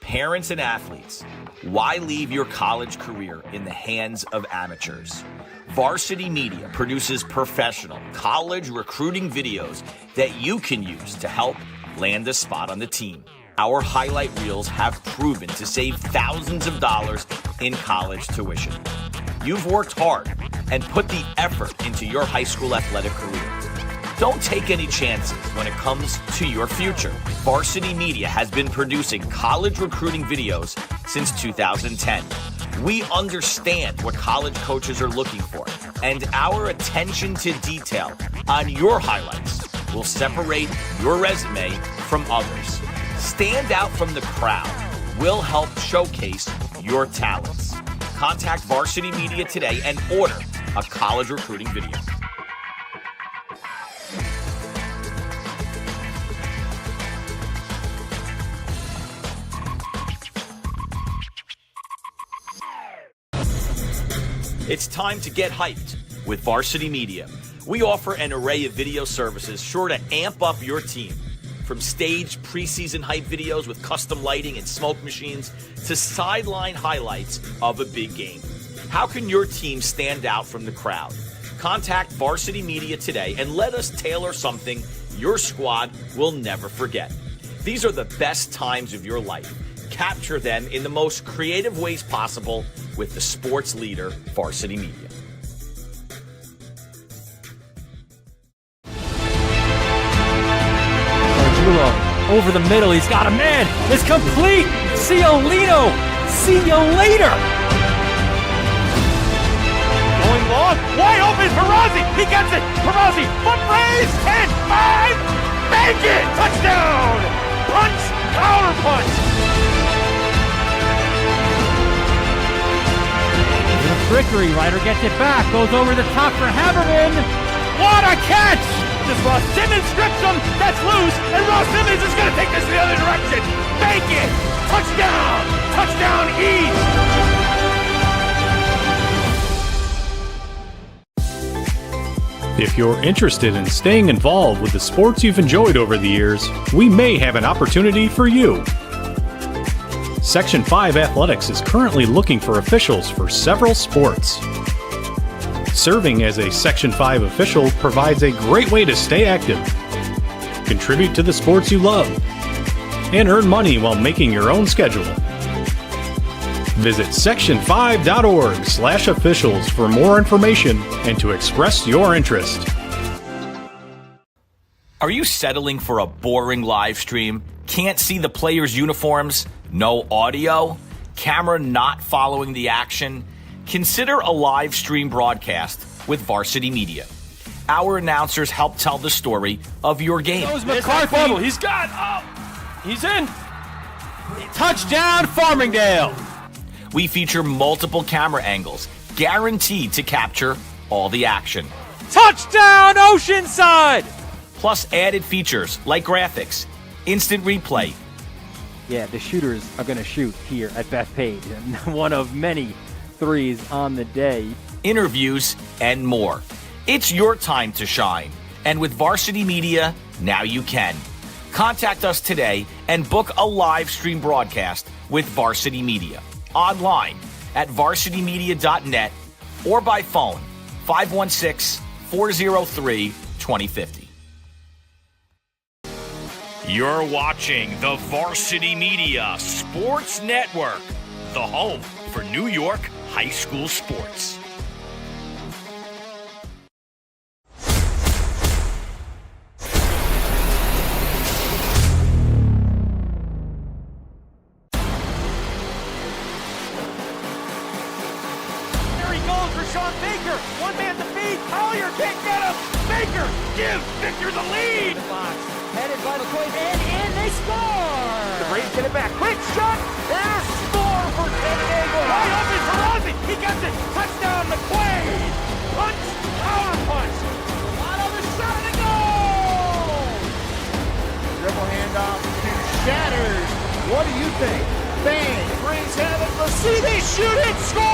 Parents and athletes, why leave your college career in the hands of amateurs? Varsity Media produces professional college recruiting videos that you can use to help land a spot on the team. Our highlight reels have proven to save thousands of dollars in college tuition. You've worked hard and put the effort into your high school athletic career. Don't take any chances when it comes to your future. Varsity Media has been producing college recruiting videos since 2010. We understand what college coaches are looking for, and our attention to detail on your highlights will separate your resume from others. Stand out from the crowd. We'll help showcase your talents. Contact Varsity Media today and order a college recruiting video. It's time to get hyped with Varsity Media. We offer an array of video services sure to amp up your team. From staged preseason hype videos with custom lighting and smoke machines to sideline highlights of a big game. How can your team stand out from the crowd? Contact Varsity Media today and let us tailor something your squad will never forget. These are the best times of your life. Capture them in the most creative ways possible with the sports leader, Varsity Media. Over the middle, he's got a man. It's complete. Ciolino. See you later. Going long, wide open for Rossi. He gets it. Rossi, foot raise, 10, 5, make it. Touchdown. Punch, counter punch. Trickery, Ryder gets it back, goes over the top for Haberman. What a catch! This Ross Simmons strips him, that's loose, and Ross Simmons is going to take this in the other direction. Make it! Touchdown! Touchdown East! If you're interested in staying involved with the sports you've enjoyed over the years, we may have an opportunity for you. Section 5 Athletics is currently looking for officials for several sports. Serving as a Section 5 official provides a great way to stay active, contribute to the sports you love, and earn money while making your own schedule. Visit section5.org/officials for more information and to express your interest. Are you settling for a boring live stream? Can't see the players' uniforms? No audio? Camera not following the action? Consider a live stream broadcast with Varsity Media. Our announcers help tell the story of your game. McCarthy. He's got up. He's in. Touchdown, Farmingdale. We feature multiple camera angles, guaranteed to capture all the action. Touchdown, Oceanside. Plus added features like graphics, instant replay. Yeah, the shooters are going to shoot here at Bethpage, and one of many threes on the day. Interviews, and more. It's your time to shine. And with Varsity Media, now you can. Contact us today and book a live stream broadcast with Varsity Media. Online at varsitymedia.net or by phone 516-403-2050. You're watching the Varsity Media Sports Network, the home for New York high school sports. There he goes for Sean Baker. One man to feed. Collier can't get him. Baker gives Victor the lead. Headed by McCoy, and in they score! The Braves get it back. Quick shot. There's score for San Diego. Wide open for Rossi. He gets it. Touchdown, McQuaid. Punch, counter punch. On the shot and a goal. Dribble handoff to Shatters. What do you think? Bang, brings heaven. Let's see, they shoot it. Score!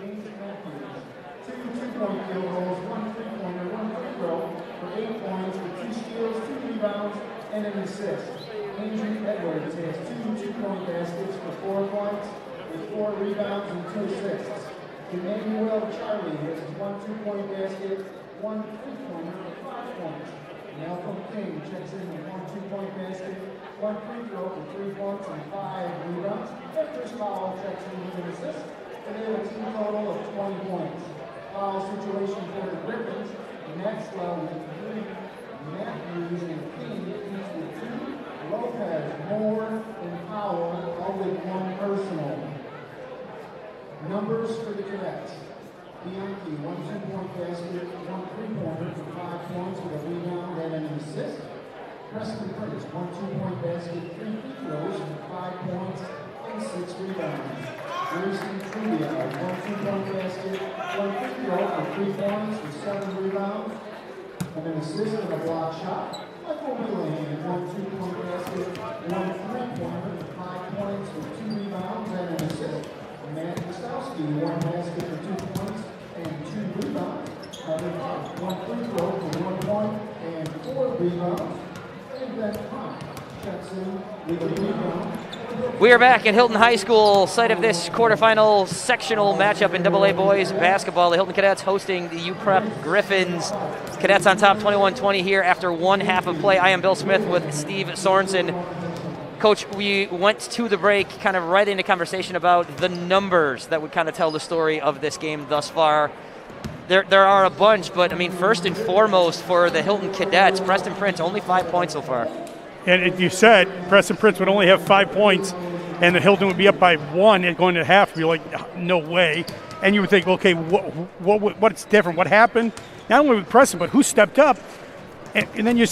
James Matthews, 2 2-point field goals, 1 3-pointer, 1 free throw for 8 points with 2 steals, 2 rebounds, and an assist. Andrew Edwards has 2 2-point baskets for 4 points with 4 rebounds and 2 assists. Emmanuel Charlie has 1 2-point basket, 1 3-pointer for 5 points. Malcolm King checks in with 1 2-point basket, 1 free throw for 3 points and 5 rebounds. And Chris Powell checks in with an assist. And they have a team total of 20 points. Foul situation for the Griffins. Maxwell with 3, Matthews and King each with 2, Lopez, Moore, and Powell all with 1 personal. Numbers for the Cadets. Bianchi, 1 2-point basket, 1 3-pointer for 5 points with a rebound and an assist. Preston Prince, 1 2-point basket, 3 free throws for 5 points and 6 rebounds. Grayson Trivia, 1 2-point basket, 1 free throw for 3 points with 7 rebounds and an assist and a block shot. Michael Willihan, 1 2-point basket, 1 3-pointer for 5 points with 2 rebounds and an assist. Matt Kostowski, 1 basket for 2 points and 2 rebounds. 1 free throw for 1 point and 4 rebounds. And Ben Hunt checks in with a rebound. We are back at Hilton High School, site of this quarterfinal sectional matchup in AA boys basketball. The Hilton Cadets hosting the UPrep Griffins. Cadets on top 21-20 here after 1 half of play. I am Bill Smith with Steve Sorensen. Coach, we went to the break kind of right into conversation about the numbers that would kind of tell the story of this game thus far. There are a bunch, but I mean, first and foremost for the Hilton Cadets, Preston Prince, only 5 points so far. And you said Preston Prince would only have 5 points, and the Hilton would be up by 1 and going to half. You'd be like, no way. And you would think, okay, what's different? What happened? Not only with Preston, but who stepped up? And then you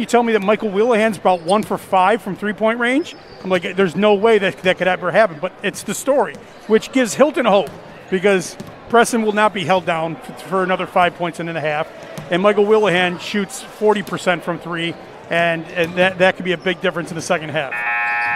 tell me that Michael Wheelahan's about 1 for 5 from 3-point range. I'm like, there's no way that could ever happen. But it's the story, which gives Hilton hope, because Preston will not be held down for another 5 points and a half. And Michael Wheelahan shoots 40% from 3, and that could be a big difference in the second half.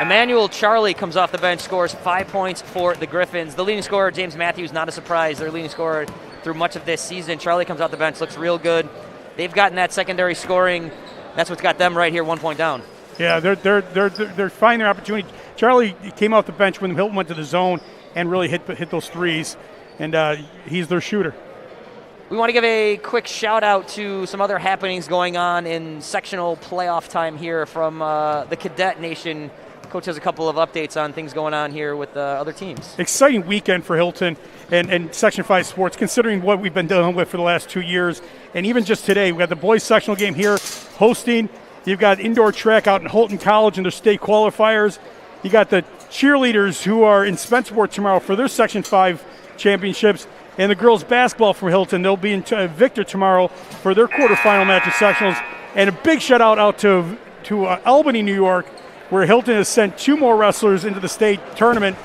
Emmanuel Charlie comes off the bench, scores 5 points for the Griffins. The leading scorer, James Matthews, not a surprise. Their leading scorer through much of this season. Charlie comes off the bench, looks real good. They've gotten that secondary scoring. That's what's got them right here, 1 point down. Yeah, they're finding their opportunity. Charlie came off the bench when Hilton went to the zone and really hit those threes, and he's their shooter. We want to give a quick shout out to some other happenings going on in sectional playoff time here from the Cadet Nation. Coach has a couple of updates on things going on here with other teams. Exciting weekend for Hilton and Section 5 sports, considering what we've been dealing with for the last 2 years. And even just today, we got the boys sectional game here hosting. You've got indoor track out in Holton College and their state qualifiers. You got the cheerleaders who are in Spencerport tomorrow for their Section 5 championships. And the girls basketball from Hilton, they'll be in Victor tomorrow for their quarterfinal match of sectionals. And a big shout out to Albany, New York, where Hilton has sent 2 more wrestlers into the state tournament.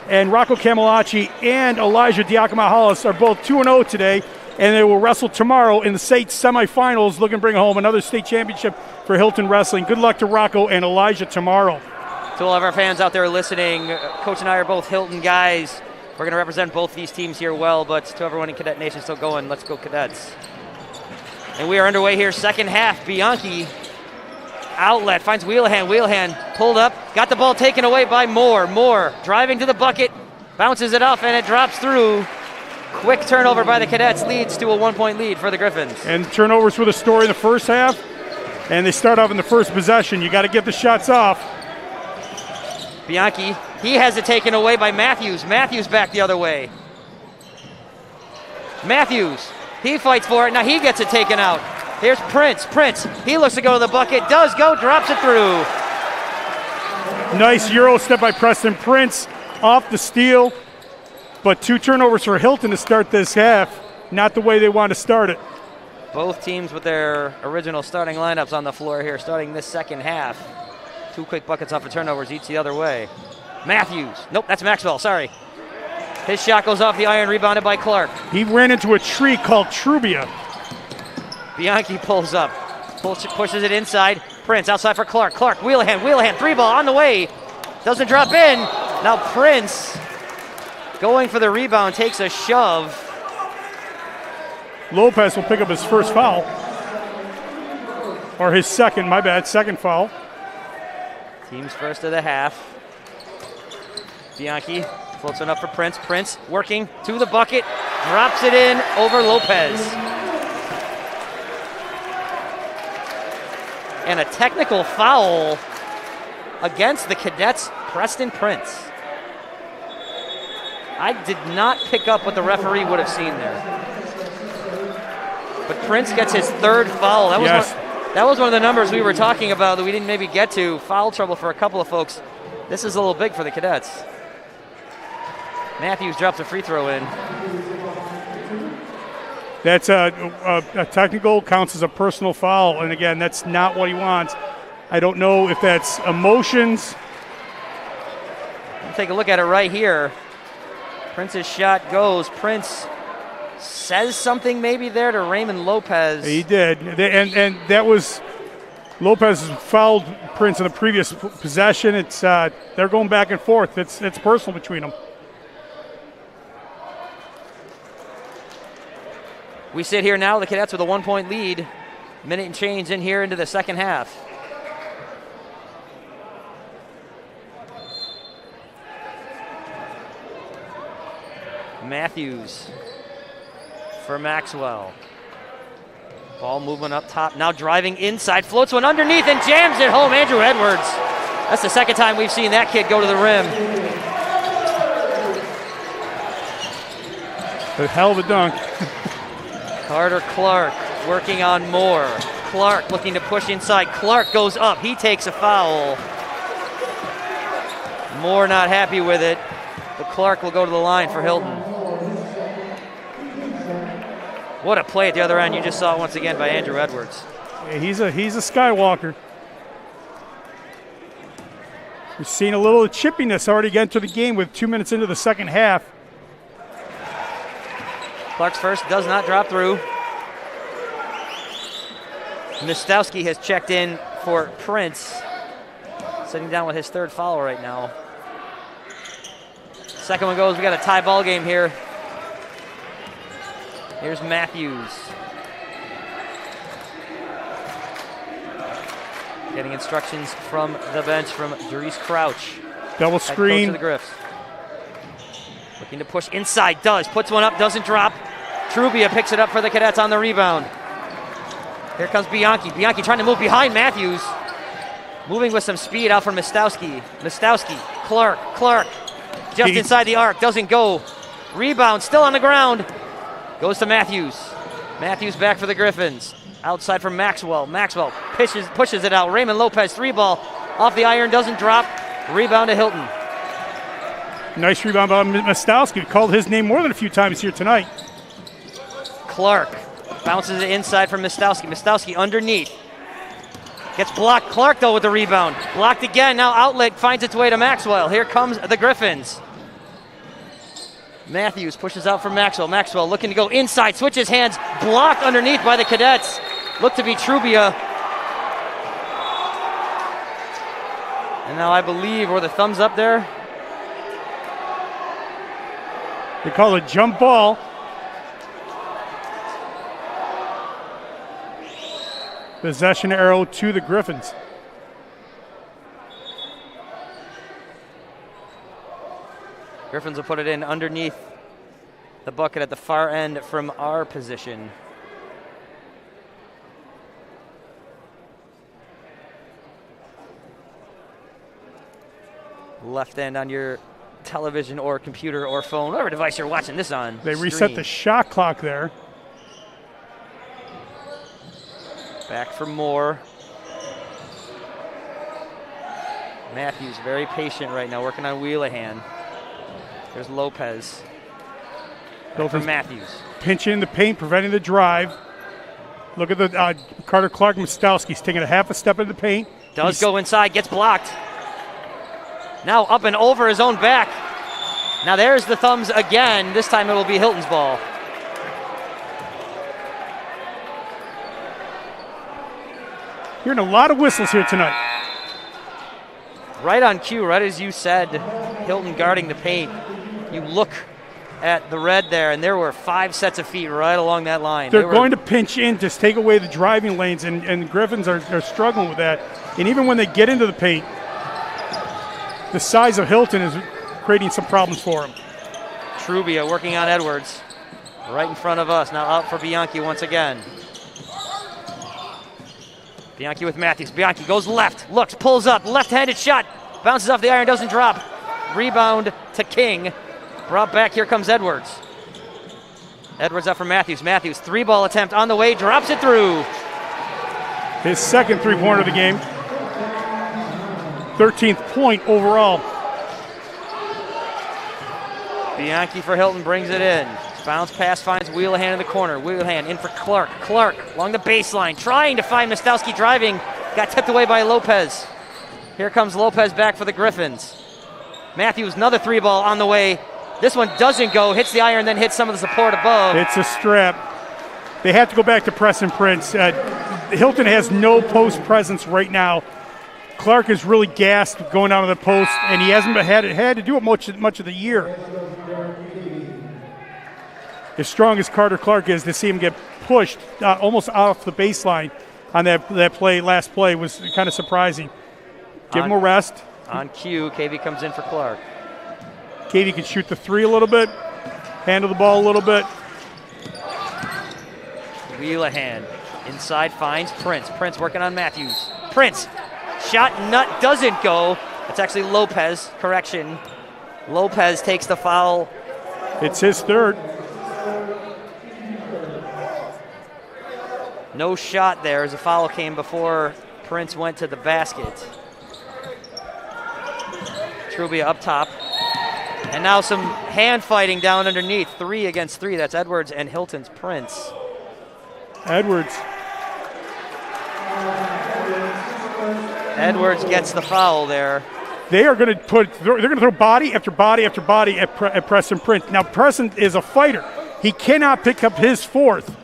And Rocco Camilacci and Elijah Diakama-Hollis are both 2-0 today, and they will wrestle tomorrow in the state semifinals, looking to bring home another state championship for Hilton Wrestling. Good luck to Rocco and Elijah tomorrow. To all of our fans out there listening, Coach and I are both Hilton guys. We're going to represent both these teams here well, but to everyone in Cadet Nation still going, let's go Cadets. And we are underway here, second half. Bianchi, outlet, finds Wheelahan. Wheelahan pulled up, got the ball taken away by Moore. Moore driving to the bucket, bounces it off, and it drops through. Quick turnover by the Cadets leads to a 1-point lead for the Griffins. And turnovers were the story in the first half, and they start off in the first possession. You got to get the shots off. Bianchi, he has it taken away by Matthews. Matthews back the other way. Matthews, he fights for it. Now he gets it taken out. Here's Prince. Prince, he looks to go to the bucket. Does go, drops it through. Nice Euro step by Preston Prince off the steal. But 2 turnovers for Hilton to start this half. Not the way they want to start it. Both teams with their original starting lineups on the floor here, starting this second half. 2 quick buckets off of turnovers, each the other way. Matthews. Nope, that's Maxwell, sorry. His shot goes off the iron, rebounded by Clark. He ran into a tree called Trubia. Bianchi pulls up, pushes it inside. Prince outside for Clark. Clark, Wheelahan, 3 ball on the way. Doesn't drop in. Now Prince going for the rebound, takes a shove. Lopez will pick up his first foul. Or his second, my bad, second foul. Team's first of the half. Bianchi floats one up for Prince. Prince working to the bucket, drops it in over Lopez. And a technical foul against the Cadets, Preston Prince. I did not pick up what the referee would have seen there. But Prince gets his third foul. That was one of the numbers we were talking about that we didn't maybe get to. Foul trouble for a couple of folks. This is a little big for the Cadets. Matthews drops a free throw in. That's a technical, counts as a personal foul. And again, that's not what he wants. I don't know if that's emotions. Take a look at it right here. Prince's shot goes. Prince says something maybe there to Raymond Lopez. He did. And that was Lopez fouled Prince in the previous possession. It's they're going back and forth. It's personal between them. We sit here now, the Cadets with a 1-point lead. Minute and change in here into the second half. Matthews for Maxwell. Ball movement up top, now driving inside, floats one underneath and jams it home. Andrew Edwards. That's the second time we've seen that kid go to the rim. A hell of a dunk. Carter Clark working on Moore. Clark looking to push inside. Clark goes up. He takes a foul. Moore not happy with it, but Clark will go to the line for Hilton. What a play at the other end. You just saw once again by Andrew Edwards. Yeah, he's a Skywalker. We're seeing a little chippiness already get into the game with 2 minutes into the second half. Clark's first does not drop through. Mistowski has checked in for Prince, sitting down with his third foul right now. Second one goes. We got a tie ball game here. Here's Matthews. Getting instructions from the bench from Dries Crouch. Double screen. Coach of the Griffs. Looking to push inside, does. Puts one up, doesn't drop. Trubia picks it up for the Cadets on the rebound. Here comes Bianchi. Bianchi trying to move behind Matthews. Moving with some speed out for Mistowski. Mistowski, Clark. Just inside the arc, doesn't go. Rebound, still on the ground. Goes to Matthews. Matthews back for the Griffins. Outside for Maxwell. Maxwell pushes it out. Raymond Lopez, 3-ball. Off the iron, doesn't drop. Rebound to Hilton. Nice rebound by Mistowski. Called his name more than a few times here tonight. Clark bounces it inside from Mistowski. Mistowski underneath. Gets blocked. Clark, though, with the rebound. Blocked again. Now outlet finds its way to Maxwell. Here comes the Griffins. Matthews pushes out for Maxwell. Maxwell looking to go inside. Switches hands. Blocked underneath by the Cadets. Looked to be Trubia. And now I believe, were the thumbs up there? They call it jump ball. Possession arrow to the Griffins. Griffins will put it in underneath the bucket at the far end from our position. Left end on your television or computer or phone, whatever device you're watching this on. They reset the shot clock there. Back for more. Matthews very patient right now, working on Wheelahan. There's Lopez. For Matthews. Pinching in the paint, preventing the drive. Look at the Carter Clark. Mistowski's taking a half a step in the paint. Does go inside, gets blocked. Now up and over his own back. Now there's the thumbs again. This time it will be Hilton's ball. Hearing a lot of whistles here tonight. Right on cue, right as you said, Hilton guarding the paint. You look at the red there, and there were 5 sets of feet right along that line. They're going to pinch in to take away the driving lanes, and Griffins are struggling with that. And even when they get into the paint, the size of Hilton is creating some problems for him. Trubia working on Edwards. Right in front of us. Now out for Bianchi once again. Bianchi with Matthews. Bianchi goes left, looks, pulls up, left-handed shot. Bounces off the iron, doesn't drop. Rebound to King. Brought back, here comes Edwards. Edwards up for Matthews. Matthews, 3-ball attempt on the way, drops it through. His second three-pointer of the game. 13th point overall. Bianchi for Hilton brings it in. Bounce pass finds Wheelahan in the corner. Wheelahan in for Clark. Clark along the baseline, trying to find Mostowski driving. Got tipped away by Lopez. Here comes Lopez back for the Griffins. Matthews, another 3-ball on the way. This one doesn't go, hits the iron, then hits some of the support above. It's a strap. They have to go back to Preston Prince. Hilton has no post presence right now. Clark is really gassed going down to the post, and he hasn't had to do it much of the year. As strong as Carter Clark is, to see him get pushed almost off the baseline on that last play was kind of surprising. Give him a rest. On cue, KV comes in for Clark. KV can shoot the 3 a little bit, handle the ball a little bit. Wheelahan inside finds Prince. Prince working on Matthews. Prince, shot nut doesn't go. It's actually Lopez, correction. Lopez takes the foul. It's his third. No shot there as a foul came before Prince went to the basket. Trubia up top. And now some hand fighting down underneath. 3 against 3. That's Edwards and Hilton's Prince. Edwards gets the foul there. They are going to throw body after body after body at Preston Prince. Now Preston is a fighter. He cannot pick up his 4th.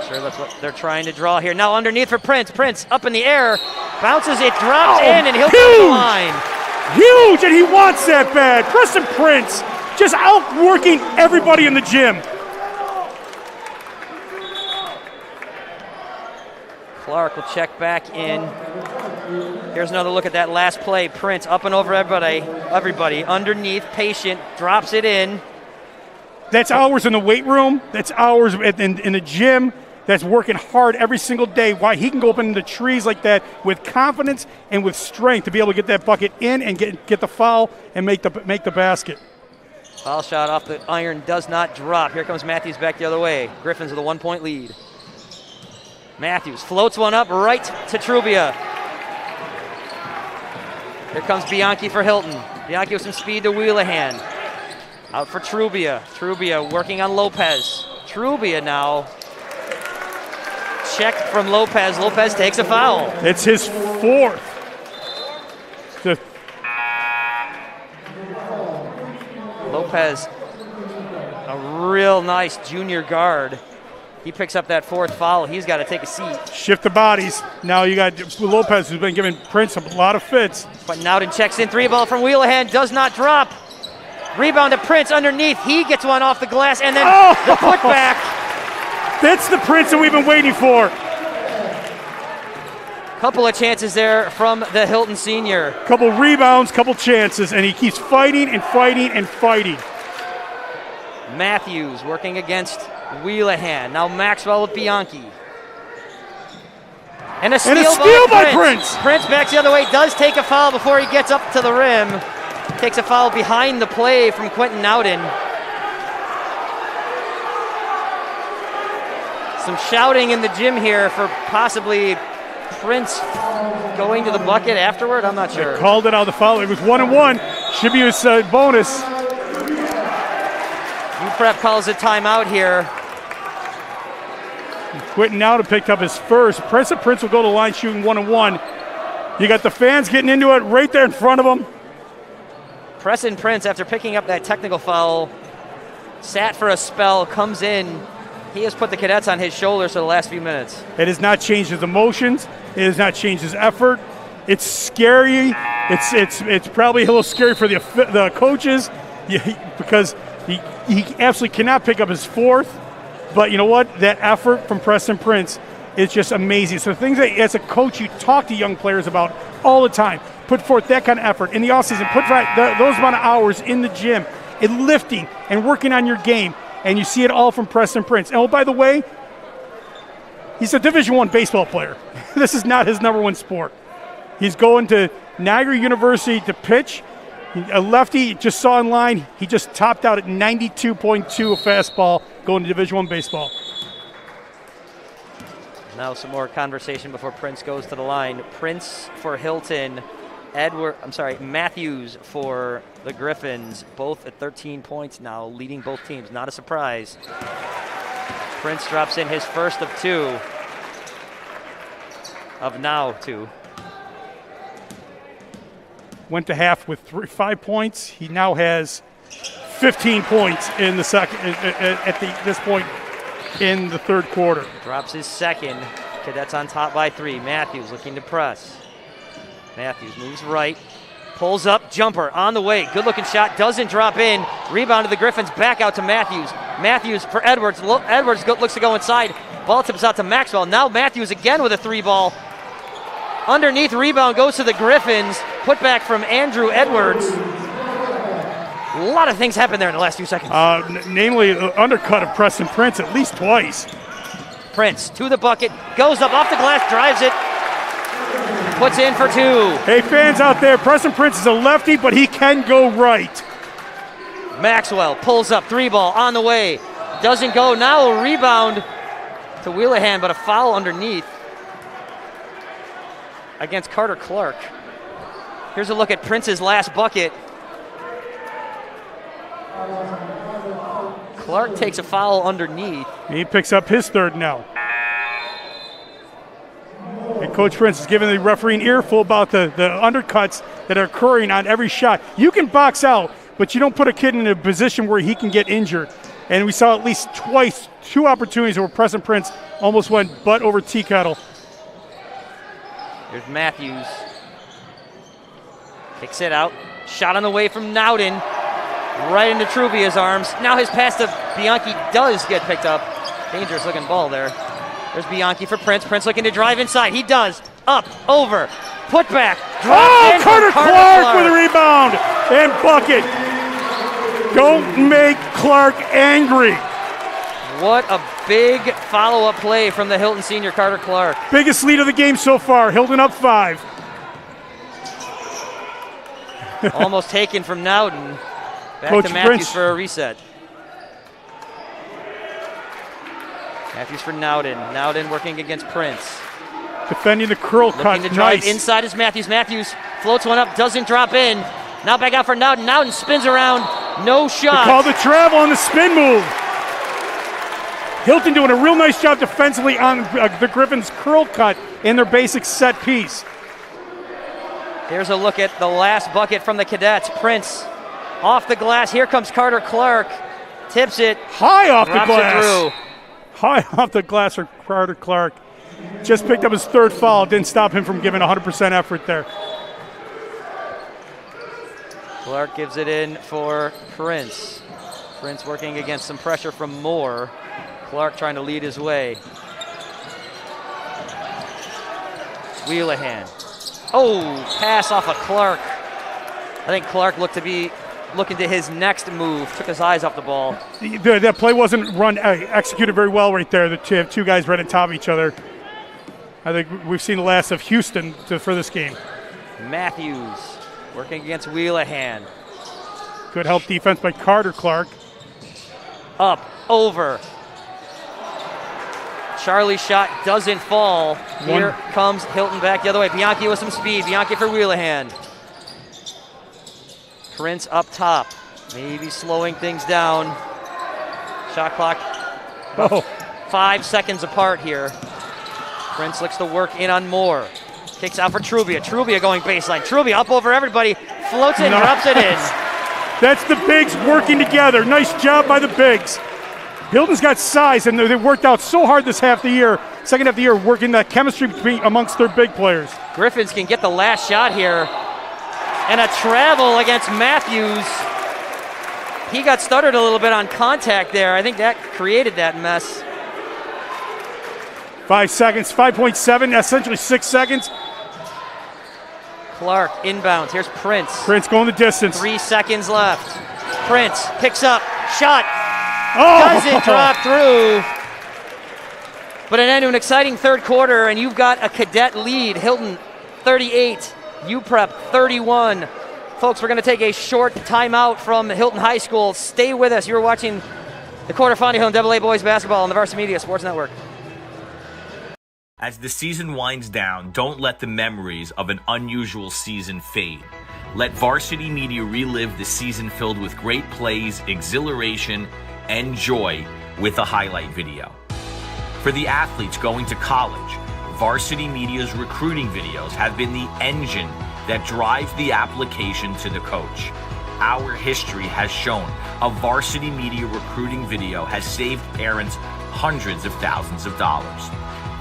Sure, that's what they're trying to draw here. Now underneath for Prince. Prince up in the air, bounces it, drops in, and he'll go to the line. Huge, and he wants that bad. Preston Prince just outworking everybody in the gym. Clark will check back in. Here's another look at that last play. Prince up and over everybody underneath, patient, drops it in. That's hours in the weight room. That's hours in the gym. That's working hard every single day. Why he can go up into the trees like that with confidence and with strength to be able to get that bucket in and get the foul and make the basket. Foul shot off the iron does not drop. Here comes Matthews back the other way. Griffins with a 1-point lead. Matthews floats one up right to Trubia. Here comes Bianchi for Hilton. Bianchi with some speed to Wheelahan. Out for Trubia. Trubia working on Lopez. Trubia now. Check from Lopez. Lopez takes a foul. It's his 4th. Lopez, a real nice junior guard. He picks up that 4th foul. He's got to take a seat. Shift the bodies. Now you got Lopez, who's been giving Prince a lot of fits. But Nowden checks in. 3-ball from Wheelahan. Does not drop. Rebound to Prince underneath. He gets one off the glass, and then the putback. That's the Prince that we've been waiting for. Couple of chances there from the Hilton senior. Couple rebounds, couple chances, and he keeps fighting and fighting and fighting. Matthews working against Wheelahan. Now Maxwell with Bianchi. And a steal by Prince. Prince backs the other way, does take a foul before he gets up to the rim. Takes a foul behind the play from Quentin Nowden. Some shouting in the gym here for possibly Prince going to the bucket afterward. I'm not sure. They called it out the foul. It was 1-1. Should be his bonus. UPrep calls a timeout here. Quentin Nowden picked up his first. Prince will go to the line shooting 1-1. You got the fans getting into it right there in front of him. Preston Prince, after picking up that technical foul, sat for a spell, comes in. He has put the cadets on his shoulders for the last few minutes. It has not changed his emotions. It has not changed his effort. It's scary. It's probably a little scary for the coaches because He absolutely cannot pick up his fourth, but you know what? That effort from Preston Prince is just amazing. So things that as a coach you talk to young players about all the time. Put forth that kind of effort in the offseason. Put those amount of hours in the gym, in lifting and working on your game, and you see it all from Preston Prince. And oh, by the way, he's a Division I baseball player. This is not his number one sport. He's going to Niagara University to pitch. A lefty, just saw in line, he just topped out at 92.2 a fastball going to Division I baseball. Now some more conversation before Prince goes to the line. Prince for Hilton, Matthews for the Griffins, both at 13 points now, leading both teams. Not a surprise. Prince drops in his first of two. Went to half with 5 points. He now has 15 points in the second at this point in the third quarter. Drops his second. Cadets on top by 3. Matthews looking to press. Matthews moves right, pulls up, jumper on the way. Good looking shot, doesn't drop in. Rebound to the Griffins, back out to Matthews. Matthews for Edwards. Edwards looks to go inside. Ball tips out to Maxwell. Now Matthews again with a 3-ball. Underneath, rebound goes to the Griffins. Put back from Andrew Edwards. A lot of things happened there in the last few seconds. Namely, undercut of Preston Prince at least twice. Prince to the bucket, goes up off the glass, drives it, puts in for 2. Hey, fans out there, Preston Prince is a lefty, but he can go right. Maxwell pulls up, 3-ball on the way. Doesn't go, now a rebound to Wheelahan, but a foul underneath against Carter Clark. Here's a look at Prince's last bucket. Clark takes a foul underneath. He picks up his third now. And Coach Prince is giving the referee an earful about the undercuts that are occurring on every shot. You can box out, but you don't put a kid in a position where he can get injured. And we saw at least twice, 2 opportunities where Preston Prince almost went butt over tea kettle. There's Matthews. Kicks it out. Shot on the way from Nowden. Right into Trubia's arms. Now his pass to Bianchi does get picked up. Dangerous looking ball there. There's Bianchi for Prince. Prince looking to drive inside. He does. Up, over, put back. Carter Clark with a rebound and bucket. Don't make Clark angry. What a big follow-up play from the Hilton senior, Carter Clark. Biggest lead of the game so far. Hilton up 5. Almost taken from Nowden. Back Coach to Matthews Prince. for a reset. Matthews for Nowden. Nowden working against Prince. Defending the curl cut. Looking to drive nice. inside is Matthews. Matthews floats one up, doesn't drop in. Now back out for Nowden. Nowden spins around. No shot. Call the travel on the spin move. Hilton doing a real nice job defensively on the Griffins' curl cut in their basic set piece. Here's a look at the last bucket from the Cadets. Prince off the glass. Here comes Carter Clark. Tips it. High off the Drops glass. it through. High off the glass for Carter Clark. Just picked up his third foul. Didn't stop him from giving 100% effort there. Clark gives it in for Prince. Prince working against some pressure from Moore. Clark trying to lead his way. Wheelahan. Oh, pass off of Clark. I think Clark looked to be looking to his next move. Took his eyes off the ball. That play wasn't executed very well right there. The two guys right on top of each other. I think we've seen the last of Houston for this game. Matthews working against Wheelahan. Good help defense by Carter Clark. Up, over. Charlie's shot doesn't fall. Here comes Hilton back the other way. Bianchi with some speed. Bianchi for Wheelahan. Prince up top. Maybe slowing things down. Shot clock 5 seconds apart here. Prince looks to work in on Moore. Kicks out for Trubia. Trubia going baseline. Trubia up over everybody. Floats in, drops it in. That's the bigs working together. Nice job by the bigs. Hilton's got size, and they worked out so hard this second half of the year, working that chemistry amongst their big players. Griffins can get the last shot here. And a travel against Matthews. he got stuttered a little bit on contact there. I think that created that mess. 5 seconds, 5.7, essentially 6 seconds. Clark inbounds. Here's Prince. Prince going the distance. 3 seconds left. Prince picks up, shot. Oh! Doesn't drop through. But an end to an exciting third quarter, and you've got a Cadet lead. Hilton 38, UPrep 31. Folks, we're going to take a short timeout from Hilton High School. Stay with us. You're watching the quarterfinal here on AA Boys Basketball on the Varsity Media Sports Network. As the season winds down, don't let the memories of an unusual season fade. Let Varsity Media relive the season filled with great plays, exhilaration, and joy with a highlight video. For the athletes going to college, Varsity Media's recruiting videos have been the engine that drives the application to the coach. Our history has shown a Varsity Media recruiting video has saved parents hundreds of thousands of dollars.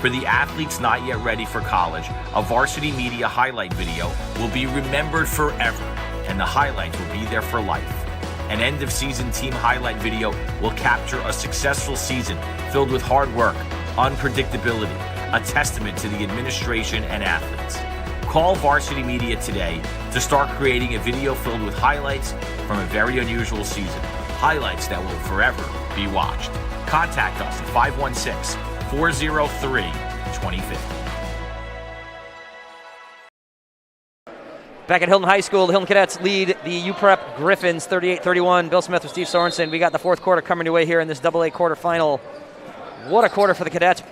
For the athletes not yet ready for college, a Varsity Media highlight video will be remembered forever, and the highlights will be there for life. An end-of-season team highlight video will capture a successful season filled with hard work, unpredictability, a testament to the administration and athletes. Call Varsity Media today to start creating a video filled with highlights from a very unusual season. Highlights that will forever be watched. Contact us at 516-403-2050. Back at Hilton High School, the Hilton Cadets lead the UPrep Griffins 38-31. Bill Smith with Steve Sorensen. We got the fourth quarter coming your way here in this AA quarterfinal. What a quarter for the Cadets.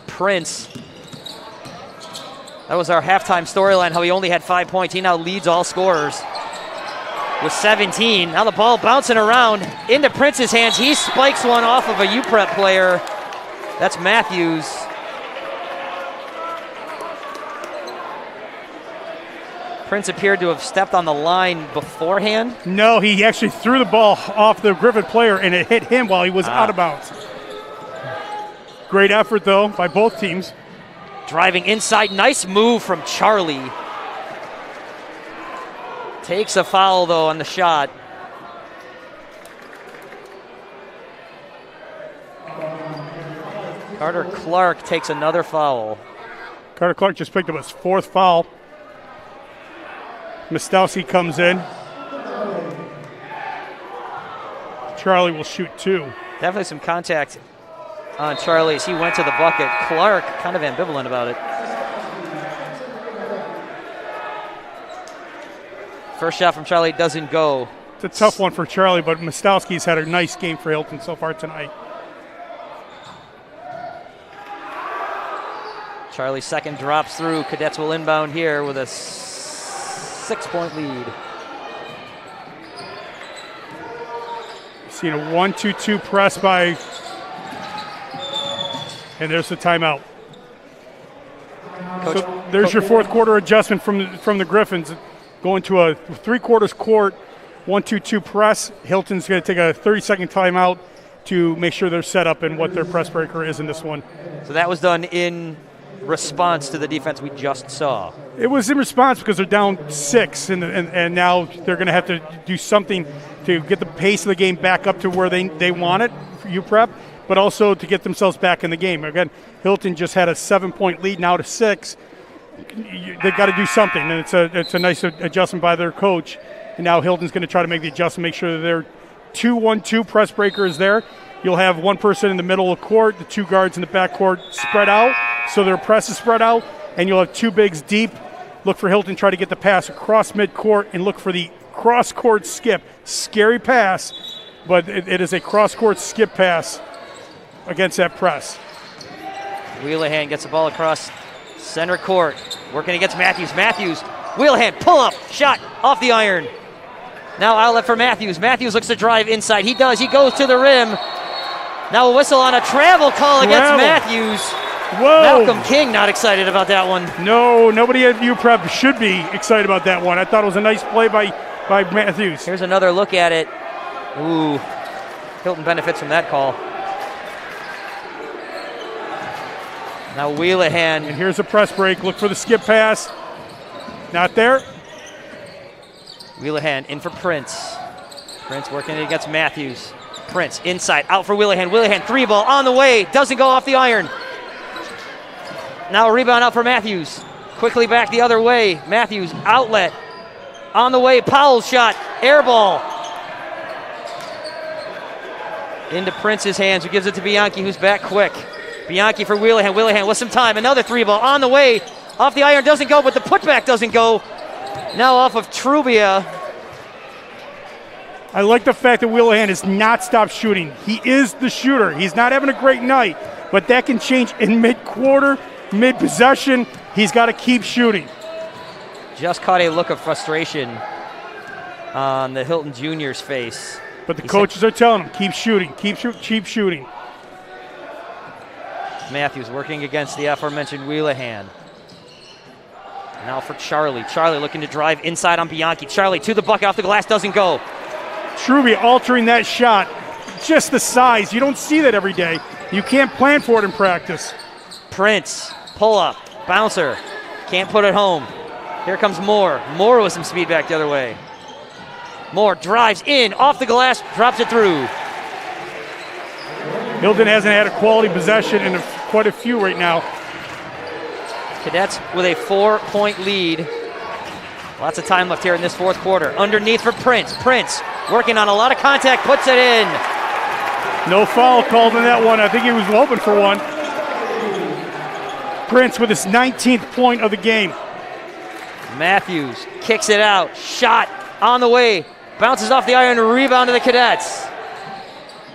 Prince. That was our halftime storyline, how he only had 5 points. He now leads all scorers with 17. Now the ball bouncing around into Prince's hands. He spikes one off of a UPrep player. That's Matthews. Prince appeared to have stepped on the line beforehand. No, he actually threw the ball off the Griffin player, and it hit him while he was out of bounds. Great effort, though, by both teams. Driving inside, nice move from Charlie. Takes a foul, though, on the shot. Carter Clark takes another foul. Carter Clark just picked up his fourth foul. Mostowski comes in. Charlie will shoot 2. Definitely some contact on Charlie as he went to the bucket. Clark kind of ambivalent about it. First shot from Charlie doesn't go. It's a tough one for Charlie, but Mostowski's had a nice game for Hilton so far tonight. Charlie's second drops through. Cadets will inbound here with a 6-point lead. Seen a 1-2-2 press by, and there's the timeout. Coach, so there's your fourth quarter adjustment from the Griffins. Going to a 3/4 court, 1-2-2 press. Hilton's going to take a 30-second timeout to make sure they're set up and what their press breaker is in this one. So that was done in response to the defense we just saw. It was in response because they're down 6, and now they're going to have to do something to get the pace of the game back up to where they want it for UPrep, but also to get themselves back in the game. Again, Hilton just had a 7-point lead, now to 6. They've got to do something, and it's a nice adjustment by their coach. And now Hilton's going to try to make the adjustment, make sure that their 2-1-2 press breaker is there. You'll have one person in the middle of the court, the 2 guards in the back court spread out, so their press is spread out, and you'll have 2 bigs deep. Look for Hilton, try to get the pass across midcourt, and look for the cross-court skip. Scary pass, but it is a cross-court skip pass against that press. Wheelahan gets the ball across center court, working against Matthews. Matthews, Wheelahan, pull up, shot off the iron. Now outlet for Matthews. Matthews looks to drive inside. He does. He goes to the rim. Now a whistle on a travel call against Matthews. Whoa. Malcolm King not excited about that one. No, nobody at UPrep should be excited about that one. I thought it was a nice play by Matthews. Here's another look at it. Ooh, Hilton benefits from that call. Now Wheelahan. And here's a press break. Look for the skip pass. Not there. Wheelahan in for Prince. Prince working it against Matthews. Prince inside, out for Wheelahan. Wheelahan, 3-ball on the way, doesn't go off the iron. Now a rebound out for Matthews. Quickly back the other way. Matthews, outlet. On the way, Powell's shot, air ball. Into Prince's hands, who gives it to Bianchi, who's back quick. Bianchi for Wheelahan. Wheelahan with some time, another 3-ball on the way. Off the iron, doesn't go, but the putback doesn't go. Now off of Trubia. I like the fact that Wheelahan has not stopped shooting. He is the shooter. He's not having a great night, but that can change in mid-quarter, mid-possession. He's got to keep shooting. Just caught a look of frustration on the Hilton Junior's face. But the coaches are telling him, keep shooting, keep shooting. Matthews working against the aforementioned Wheelahan. Now for Charlie. Charlie looking to drive inside on Bianchi. Charlie to the bucket, off the glass, doesn't go. Trubia altering that shot, just the size. You don't see that every day. You can't plan for it in practice. Prince, pull up, bouncer, can't put it home. Here comes Moore. Moore with some speed back the other way. Moore drives in, off the glass, drops it through. Hilton hasn't had a quality possession in quite a few right now. Cadets with a 4-point lead. Lots of time left here in this fourth quarter. Underneath for Prince. Prince working on a lot of contact, puts it in. No foul called in that one. I think he was hoping for one. Prince with his 19th point of the game. Matthews kicks it out. Shot on the way. Bounces off the iron, rebound to the Cadets.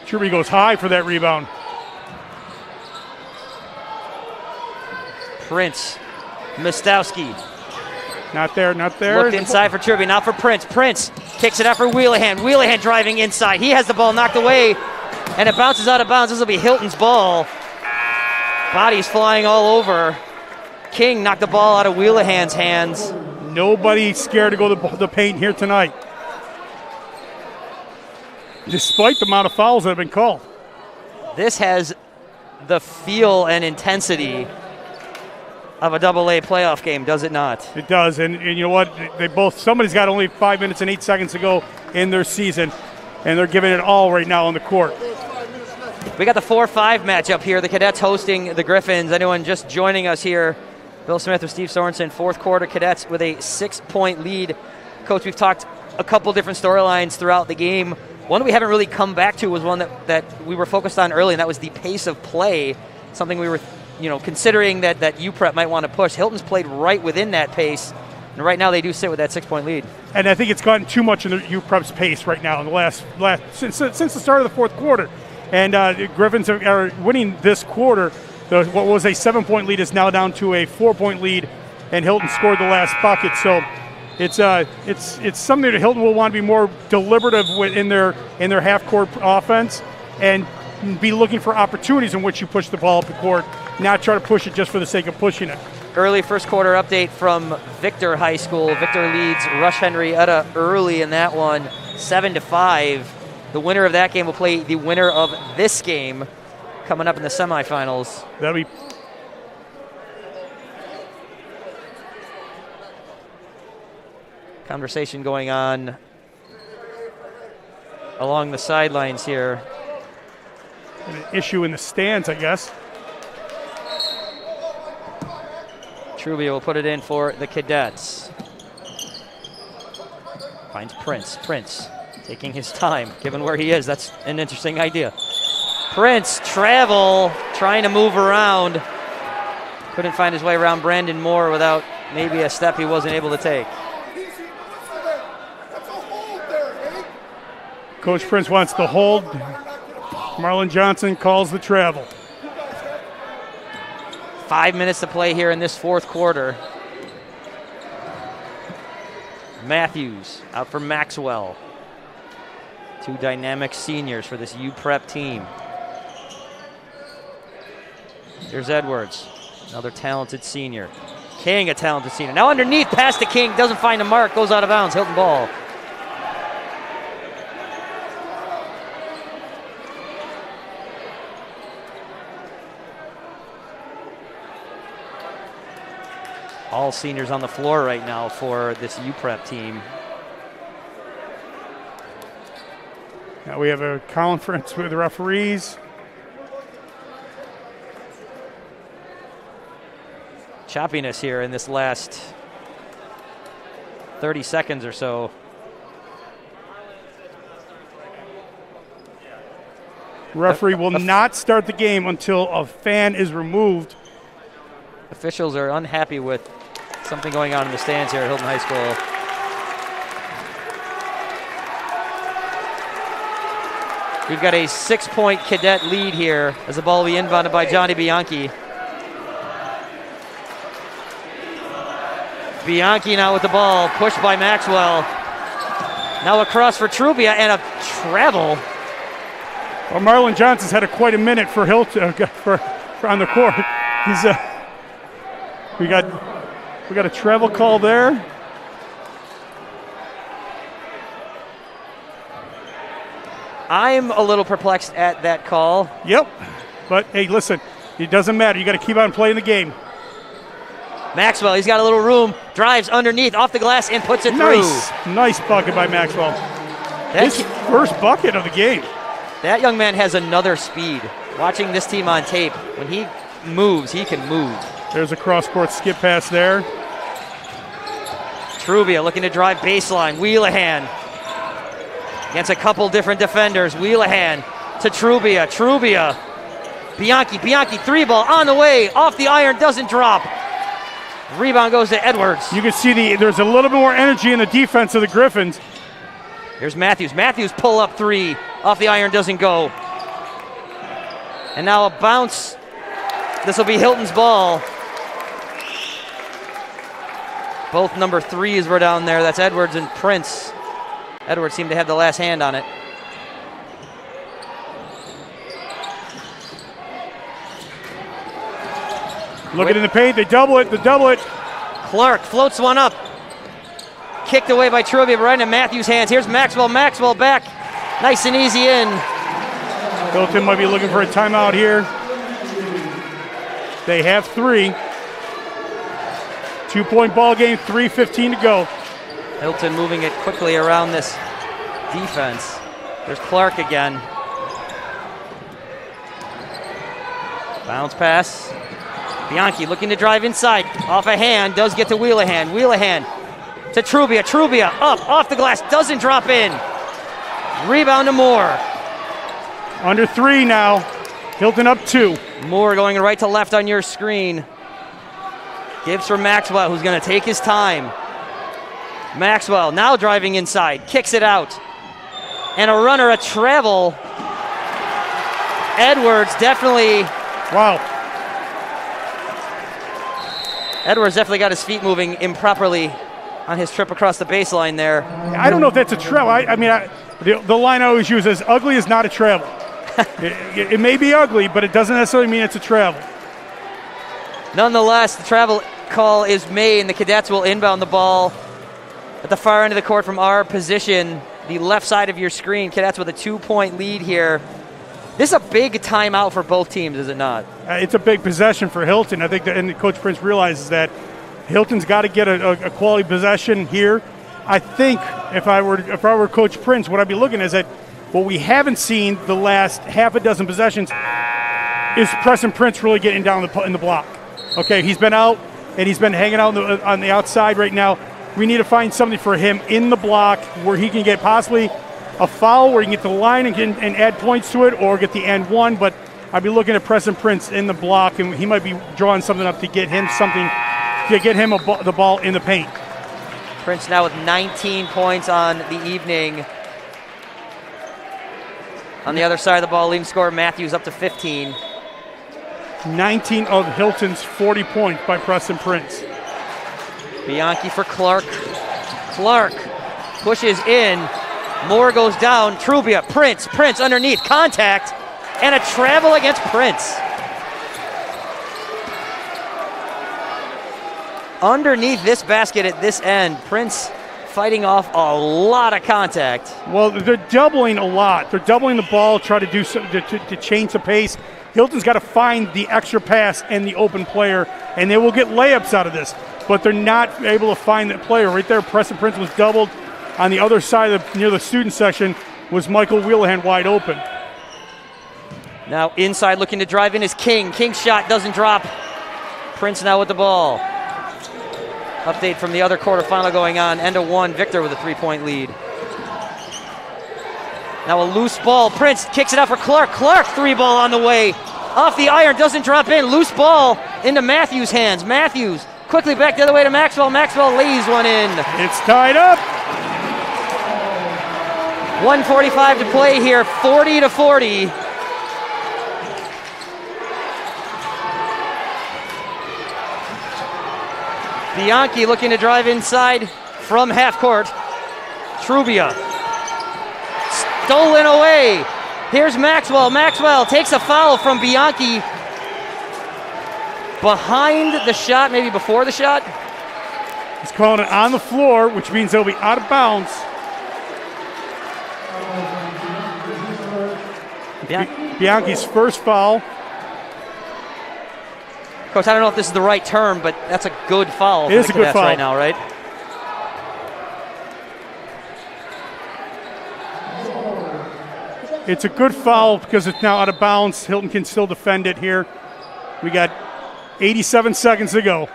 Trubia goes high for that rebound. Prince. Mostowski. Not there, not there. Looked inside for Trubia, now for Prince. Prince kicks it out for Wheelahan. Wheelahan driving inside. He has the ball knocked away, and it bounces out of bounds. This will be Hilton's ball. Bodies flying all over. King knocked the ball out of Wheelahan's hands. Nobody scared to go to the paint here tonight, despite the amount of fouls that have been called. This has the feel and intensity of a AA playoff game, does it not? It does, and you know what? Somebody's got only 5 minutes and 8 seconds to go in their season, and they're giving it all right now on the court. We got the 4-5 matchup here. The Cadets hosting the Griffins. Anyone just joining us here, Bill Smith with Steve Sorensen, fourth quarter, Cadets with a 6-point lead. Coach, we've talked a couple different storylines throughout the game. One we haven't really come back to was one that we were focused on early, and that was the pace of play, something we were considering that UPrep might want to push. Hilton's played right within that pace, and right now they do sit with that 6-point lead. And I think it's gotten too much in the UPrep's pace right now in the since the start of the fourth quarter. And Griffins are winning this quarter. What was a 7-point lead is now down to a 4-point lead, and Hilton scored the last bucket. So it's something that Hilton will want to be more deliberative in their half-court offense and be looking for opportunities in which you push the ball up the court, not try to push it just for the sake of pushing it. Early first quarter update from Victor High School. Victor leads Rush Henrietta early in that one, 7-5. The winner of that game will play the winner of this game coming up in the semifinals. That'll be conversation going on along the sidelines here. An issue in the stands, I guess. Trubia will put it in for the Cadets. Finds Prince. Prince taking his time, given where he is. That's an interesting idea. Prince, travel, trying to move around. Couldn't find his way around Brandon Moore without maybe a step he wasn't able to take. Coach Prince wants the hold. Marlon Johnson calls the travel. 5 minutes to play here in this fourth quarter. Matthews out for Maxwell. Two dynamic seniors for this UPrep team. Here's Edwards, another talented senior. King, a talented senior. Now underneath, pass to King, doesn't find a mark, goes out of bounds. Hilton ball. All seniors on the floor right now for this UPrep team. Now we have a conference with the referees. Choppiness here in this last 30 seconds or so. Referee will not start the game until a fan is removed. Officials are unhappy with something going on in the stands here at Hilton High School. We've got a 6-point cadet lead here as the ball will be inbounded by Johnny Bianchi. Bianchi now with the ball, pushed by Maxwell. Now across for Trubia and a travel. Well, Marlon Johnson's had quite a minute for Hilton for on the court. He's we got a travel call there. I'm a little perplexed at that call. Yep, but hey, listen, it doesn't matter. You got to keep on playing the game. Maxwell, he's got a little room, drives underneath, off the glass, and puts it through. Nice bucket by Maxwell. His first bucket of the game. That young man has another speed. Watching this team on tape, when he moves, he can move. There's a cross-court skip pass there. Trubia looking to drive baseline. Wheelahan against a couple different defenders. Wheelahan to Trubia. Trubia. Bianchi, 3-ball on the way. Off the iron, doesn't drop. Rebound goes to Edwards. You can see there's a little bit more energy in the defense of the Griffins. Here's Matthews. Matthews pull up 3. Off the iron, doesn't go. And now a bounce. This will be Hilton's ball. Both number 3s were down there. That's Edwards and Prince. Edwards seemed to have the last hand on it. Looking in the paint, they double it. Clark floats one up. Kicked away by Trubia, but right into Matthews' hands. Here's Maxwell. Maxwell back. Nice and easy in. Hilton might be looking for a timeout here. They have 3. 2-point ball game, 3:15 to go. Hilton moving it quickly around this defense. There's Clark again. Bounce pass. Bianchi looking to drive inside. Off a hand, does get to Wheelahan. Wheelahan to Trubia. Trubia up, off the glass, doesn't drop in. Rebound to Moore. Under 3 now. Hilton up 2. Moore going right to left on your screen. Gives for Maxwell, who's going to take his time. Maxwell now driving inside, kicks it out. And a runner, a travel. Edwards definitely. Wow. Edwards definitely got his feet moving improperly on his trip across the baseline there. I don't know if that's a travel. The line I always use is ugly is not a travel. it may be ugly, but it doesn't necessarily mean it's a travel. Nonetheless, the travel call is made, and the Cadets will inbound the ball at the far end of the court from our position, the left side of your screen. Cadets with a 2-point lead here. This is a big timeout for both teams, is it not? It's a big possession for Hilton. I think and Coach Prince realizes that Hilton's got to get a quality possession here. I think if I were Coach Prince, what I'd be looking is that what we haven't seen the last half a dozen possessions is Preston Prince really getting down in the block. Okay, he's been out and he's been hanging out on the outside right now. We need to find something for him in the block where he can get possibly a foul, where he can get to the line and add points to it, or get the and one. But I'd be looking at Preston Prince in the block, and he might be drawing something up to get him the ball in the paint. Prince now with 19 points on the evening. On the other side of the ball, leading scorer Matthews up to 15. 19 of Hilton's 40 points by Preston Prince. Bianchi for Clark. Clark pushes in. Moore goes down. Trubia, Prince underneath. Contact and a travel against Prince. Underneath this basket at this end, Prince fighting off a lot of contact. Well, they're doubling a lot. They're doubling the ball, try to do to change the pace. Hilton's got to find the extra pass and the open player, and they will get layups out of this. But they're not able to find that player. Right there, Preston Prince was doubled on the other side near the student section. was Michael Wheelahan wide open. Now inside looking to drive in is King. King's shot doesn't drop. Prince now with the ball. Update from the other quarterfinal going on. End of one, Victor with a 3-point lead. Now a loose ball. Prince kicks it out for Clark. Clark, 3-ball on the way. Off the iron, doesn't drop in. Loose ball into Matthews' hands. Matthews quickly back the other way to Maxwell. Maxwell lays one in. It's tied up. 1:45 to play here, 40-40. Bianchi looking to drive inside from half court. Trubia. Stolen away. Here's Maxwell. Maxwell takes a foul from Bianchi. Behind the shot, maybe before the shot. He's calling it on the floor, which means they'll be out of bounds. Bianchi's first foul. Coach, I don't know if this is the right term, but that's a good foul. It is a good foul right now, right? It's a good foul because it's now out of bounds. Hilton can still defend it here. We got 87 seconds to go.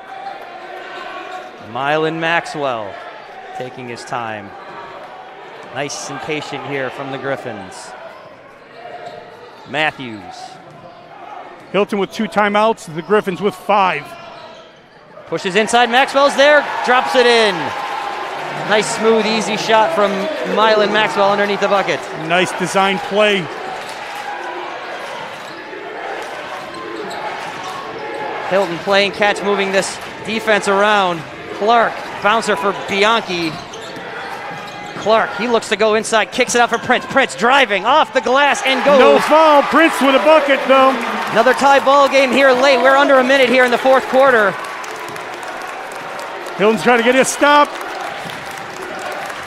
Mylan Maxwell taking his time. Nice and patient here from the Griffins. Matthews. Hilton with 2 timeouts, the Griffins with 5. Pushes inside, Maxwell's there, drops it in. Nice, smooth, easy shot from Mylan Maxwell underneath the bucket. Nice design play. Hilton playing catch, moving this defense around. Clark, bouncer for Bianchi. Clark, he looks to go inside, kicks it out for Prince. Prince driving off the glass and goes. No foul, Prince with a bucket though. Another tie ball game here late. We're under a minute here in the fourth quarter. Hilton's trying to get a stop.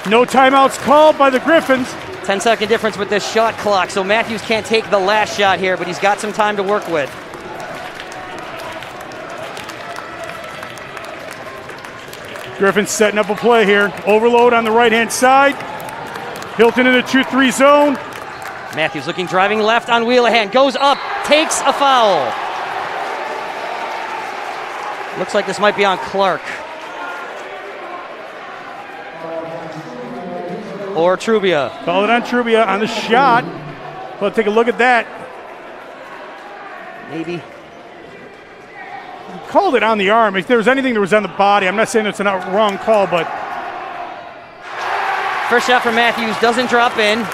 No timeouts called by the Griffins. 10-second difference with this shot clock, so Matthews can't take the last shot here, but he's got some time to work with. Griffins setting up a play here. Overload on the right-hand side. Hilton in the 2-3 zone. Matthews looking, driving left on Wheelahan. Goes up, takes a foul. Looks like this might be on Clark. Or Trubia. Call it on Trubia on the shot. Well, take a look at that. Maybe. Called it on the arm. If there was anything that was on the body, I'm not saying it's a wrong call, but. First shot for Matthews doesn't drop in.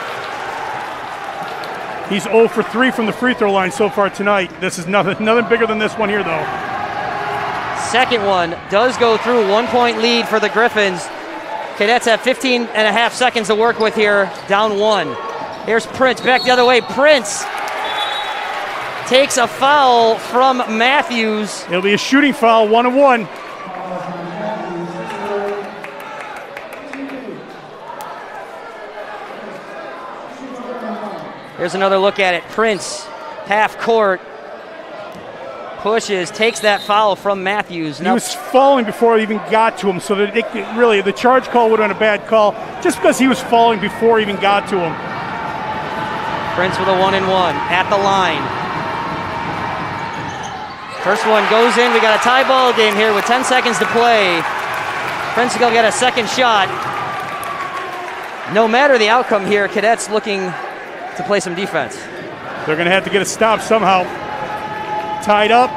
He's 0 for 3 from the free throw line so far tonight. This is nothing bigger than this one here, though. Second one does go through. 1-point lead for the Griffins. Cadets have 15 and a half seconds to work with here, down 1. Here's Prince, back the other way. Prince takes a foul from Matthews. It'll be a shooting foul, 1-1. Here's another look at it. Prince, half court, pushes, takes that foul from Matthews. He was falling before it even got to him, so that really the charge call would have been a bad call just because he was falling before it even got to him. Prince with a 1-and-1 at the line. First one goes in. We got a tie ball game here with 10 seconds to play. Prince will get a second shot. No matter the outcome here, Cadets looking to play some defense. They're going to have to get a stop somehow. Tied up.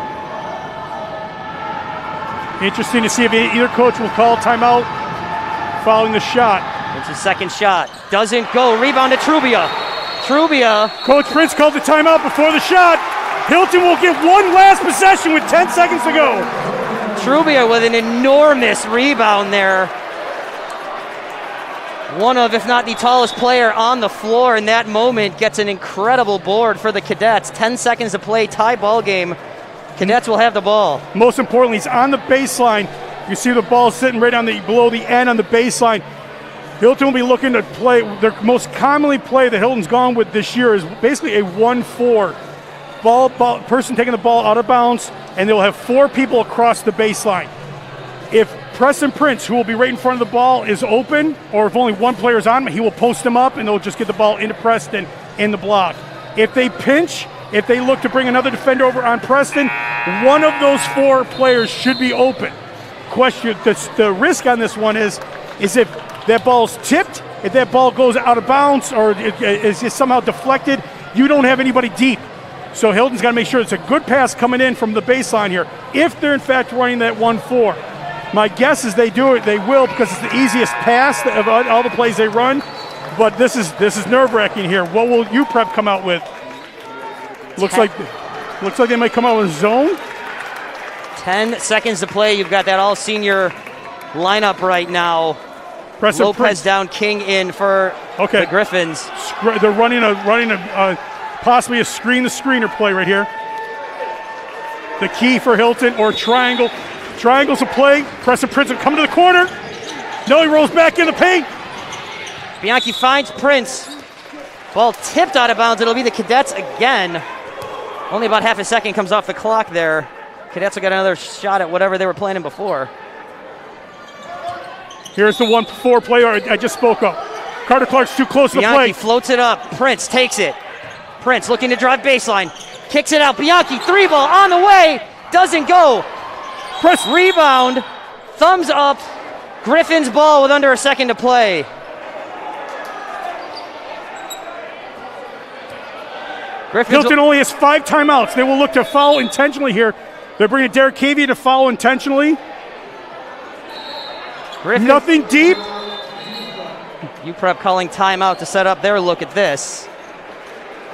Interesting to see if either coach will call timeout following the shot. It's his second shot. Doesn't go. Rebound to Trubia. Trubia. Coach Prince called the timeout before the shot. Hilton will get one last possession with 10 seconds to go. Trubia with an enormous rebound there. One of, if not the tallest player on the floor in that moment, gets an incredible board for the Cadets. 10 seconds to play, tie ball game. Cadets will have the ball. Most importantly, he's on the baseline. You see the ball sitting right on below the end on the baseline. Hilton will be looking to play. Their most commonly play that Hilton's gone with this year is basically a 1-4. Ball, person taking the ball out of bounds, and they'll have 4 people across the baseline. If Preston Prince, who will be right in front of the ball, is open, or if only one player is on him, he will post him up and they'll just get the ball into Preston in the block. If they pinch, if they look to bring another defender over on Preston, one of those 4 players should be open. Question, the risk on this one is if that ball's tipped, if that ball goes out of bounds or it is somehow deflected, you don't have anybody deep. So Hilton's got to make sure it's a good pass coming in from the baseline here. If they're in fact running that 1-4. My guess is they do it. They will, because it's the easiest pass of all the plays they run. But this is nerve-wracking here. What will UPrep come out with? Looks like they might come out with zone. 10 seconds to play. You've got that all-senior lineup right now. Preston Lopez Prince down, King in for the Griffins. They're running possibly a screen-the-screener play right here. The key for Hilton, or triangle. Triangle's a play. Preston Prince will come to the corner. No, he rolls back in the paint. Bianchi finds Prince. Ball tipped out of bounds. It'll be the Cadets again. Only about half a second comes off the clock there. Cadets will get another shot at whatever they were planning before. Here's the 1-4 player I just spoke of. Carter Clark's too close to the plate. Bianchi floats it up. Prince takes it. Prince looking to drive baseline. Kicks it out. Bianchi, 3-ball on the way. Doesn't go. Press. Rebound. Thumbs up. Griffin's ball with under a second to play. Hilton only has 5 timeouts. They will look to foul intentionally here. They're bringing Derek Cavey to foul intentionally. Griffin. Nothing deep. UPrep calling timeout to set up their look at this.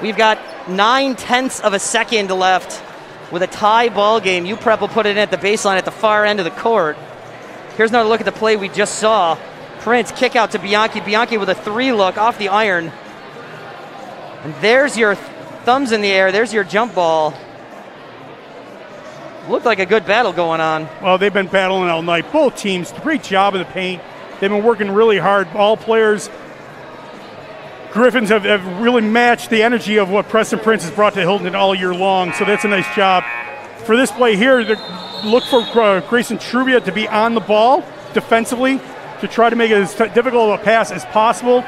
We've got 9/10 of a second left with a tie ball game. UPrep will put it in at the baseline at the far end of the court. Here's another look at the play we just saw. Prince kick out to Bianchi. Bianchi with a 3 look off the iron. And there's your thumbs in the air. There's your jump ball. Looked like a good battle going on. Well, they've been battling all night. Both teams, great job in the paint. They've been working really hard. All players. Griffins have really matched the energy of what Preston Prince has brought to Hilton all year long, so that's a nice job. For this play here, look for Grayson Trubia to be on the ball defensively to try to make it as difficult of a pass as possible.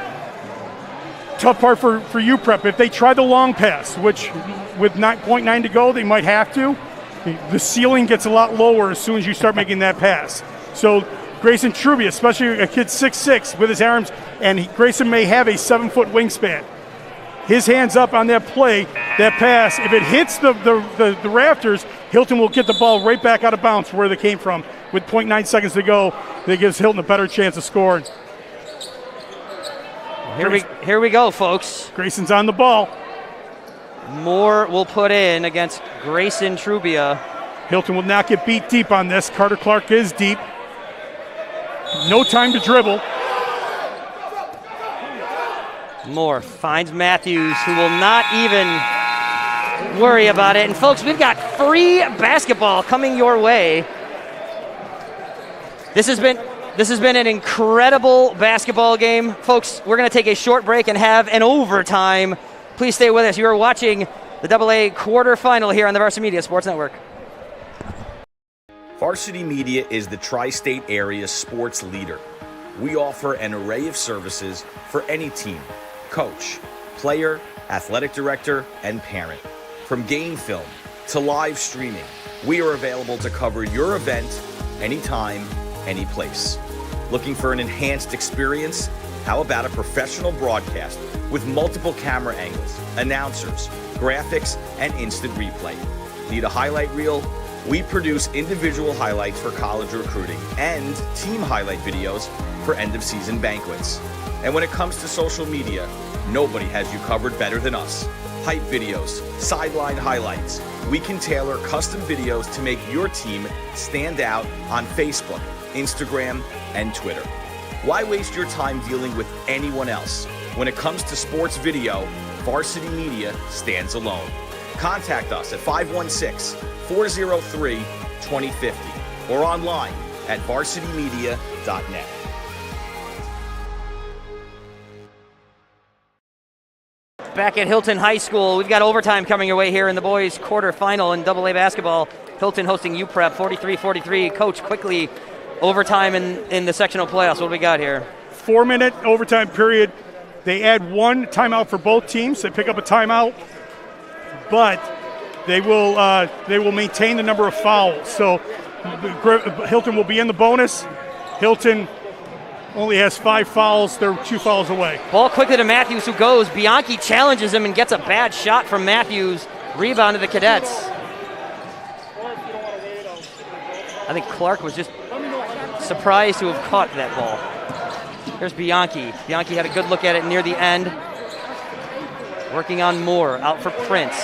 Tough part for UPrep. If they try the long pass, which with 9.9 to go, they might have to, the ceiling gets a lot lower as soon as you start making that pass. So Grayson Trubia, especially a kid 6'6", with his arms, and Grayson may have a 7-foot wingspan. His hands up on that play, that pass. If it hits the rafters, Hilton will get the ball right back out of bounds where they came from. With 0.9 seconds to go, that gives Hilton a better chance of scoring. Here we go, folks. Grayson's on the ball. Moore will put in against Grayson Trubia. Hilton will not get beat deep on this. Carter Clark is deep. No time to dribble. Moore finds Matthews, who will not even worry about it. And folks, we've got free basketball coming your way. This has been an incredible basketball game. Folks, we're going to take a short break and have an overtime. Please stay with us. You are watching the AA quarterfinal here on the Varsity Media Sports Network. Varsity Media is the tri-state area sports leader. We offer an array of services for any team, coach, player, athletic director, and parent. From game film to live streaming, we are available to cover your event anytime, any place. Looking for an enhanced experience? How about a professional broadcast with multiple camera angles, announcers, graphics, and instant replay? Need a highlight reel? We produce individual highlights for college recruiting and team highlight videos for end-of-season banquets. And when it comes to social media, nobody has you covered better than us. Hype videos, sideline highlights. We can tailor custom videos to make your team stand out on Facebook, Instagram, and Twitter. Why waste your time dealing with anyone else? When it comes to sports video, Varsity Media stands alone. Contact us at 516-403-2050 or online at varsitymedia.net. Back at Hilton High School, we've got overtime coming your way here in the boys' quarterfinal in AA basketball. Hilton hosting UPrep 43-43. Coach quickly Overtime in the sectional playoffs. What do we got here? 4-minute overtime period. They add one timeout for both teams. They pick up a timeout, but they will maintain the number of fouls. So Hilton will be in the bonus. Hilton only has 5 fouls. They're 2 fouls away. Ball quickly to Matthews, who goes. Bianchi challenges him and gets a bad shot from Matthews. Rebound to the Cadets. I think Clark was just surprised to have caught that ball. Here's Bianchi. Bianchi had a good look at it near the end. Working on Moore, out for Prince.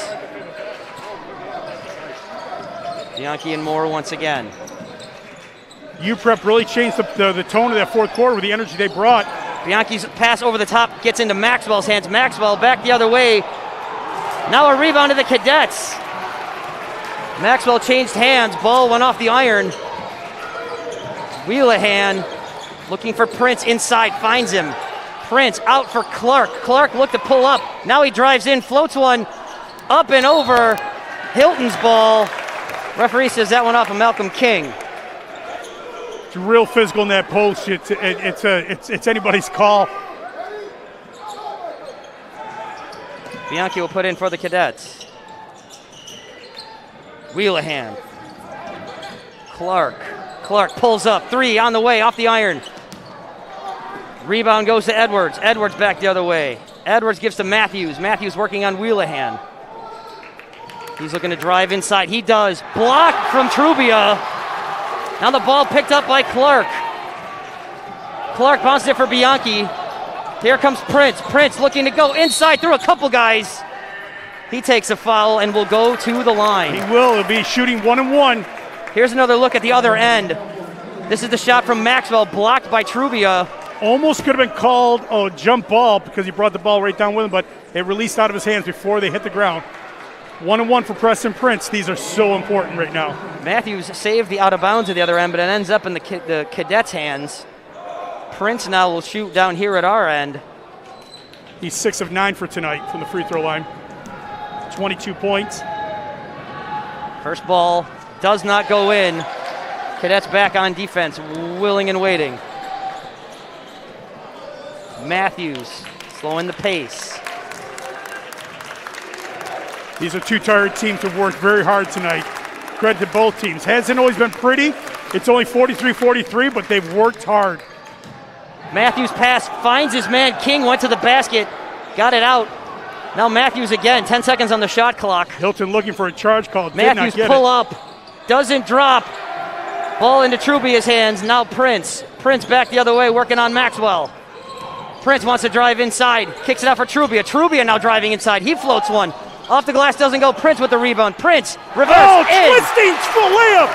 Bianchi and Moore once again. UPrep really changed the tone of that fourth quarter with the energy they brought. Bianchi's pass over the top gets into Maxwell's hands. Maxwell back the other way. Now a rebound to the Cadets. Maxwell changed hands. Ball went off the iron. Wheelahan looking for Prince inside, finds him. Prince out for Clark. Clark looked to pull up. Now he drives in, floats one up and over. Hilton's ball. Referee says that one off of Malcolm King. It's real physical in that post. It's anybody's call. Bianchi will put in for the Cadets. Wheelahan. Clark pulls up. 3 on the way, off the iron. Rebound goes to Edwards. Edwards back the other way. Edwards gives to Matthews. Matthews working on Wheelahan. He's looking to drive inside. He does. Blocked from Trubia. Now the ball picked up by Clark. Clark bounced it for Bianchi. Here comes Prince. Prince looking to go inside through a couple guys. He takes a foul and will go to the line. He will. He'll be shooting 1-and-1. Here's another look at the other end. This is the shot from Maxwell, blocked by Trubia. Almost could have been called a jump ball because he brought the ball right down with him, but it released out of his hands before they hit the ground. 1-and-1 for Preston Prince. These are so important right now. Matthews saved the out of bounds at the other end, but it ends up in the Cadets' hands. Prince now will shoot down here at our end. He's 6 of 9 for tonight from the free throw line. 22 points. First ball does not go in. Cadets back on defense, willing and waiting. Matthews slowing the pace. These are 2 tired teams who have worked very hard tonight. Credit to both teams. Hasn't always been pretty. It's only 43-43, but they've worked hard. Matthews pass finds his man. King went to the basket, got it out. Now Matthews again, 10 seconds on the shot clock. Hilton looking for a charge call. Matthews pull up, doesn't drop. Ball into Trubia's hands, now Prince. Prince back the other way, working on Maxwell. Prince wants to drive inside, kicks it out for Trubia. Trubia now driving inside, he floats one. Off the glass, doesn't go. Prince with the rebound. Prince, reverse, twisting layup.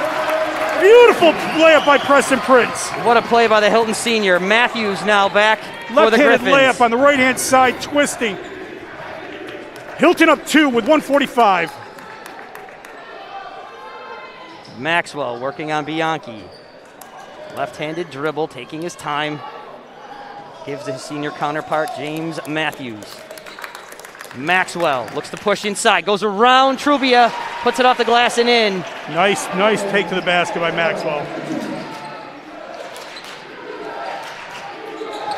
Beautiful layup by Preston Prince. What a play by the Hilton senior. Matthews now back for the Griffins. Left-handed layup on the right-hand side, twisting. Hilton up 2 with 1:45. Maxwell working on Bianchi. Left-handed dribble, taking his time. Gives his senior counterpart, James Matthews. Maxwell looks to push inside, goes around Trubia, puts it off the glass and in. Nice take to the basket by Maxwell.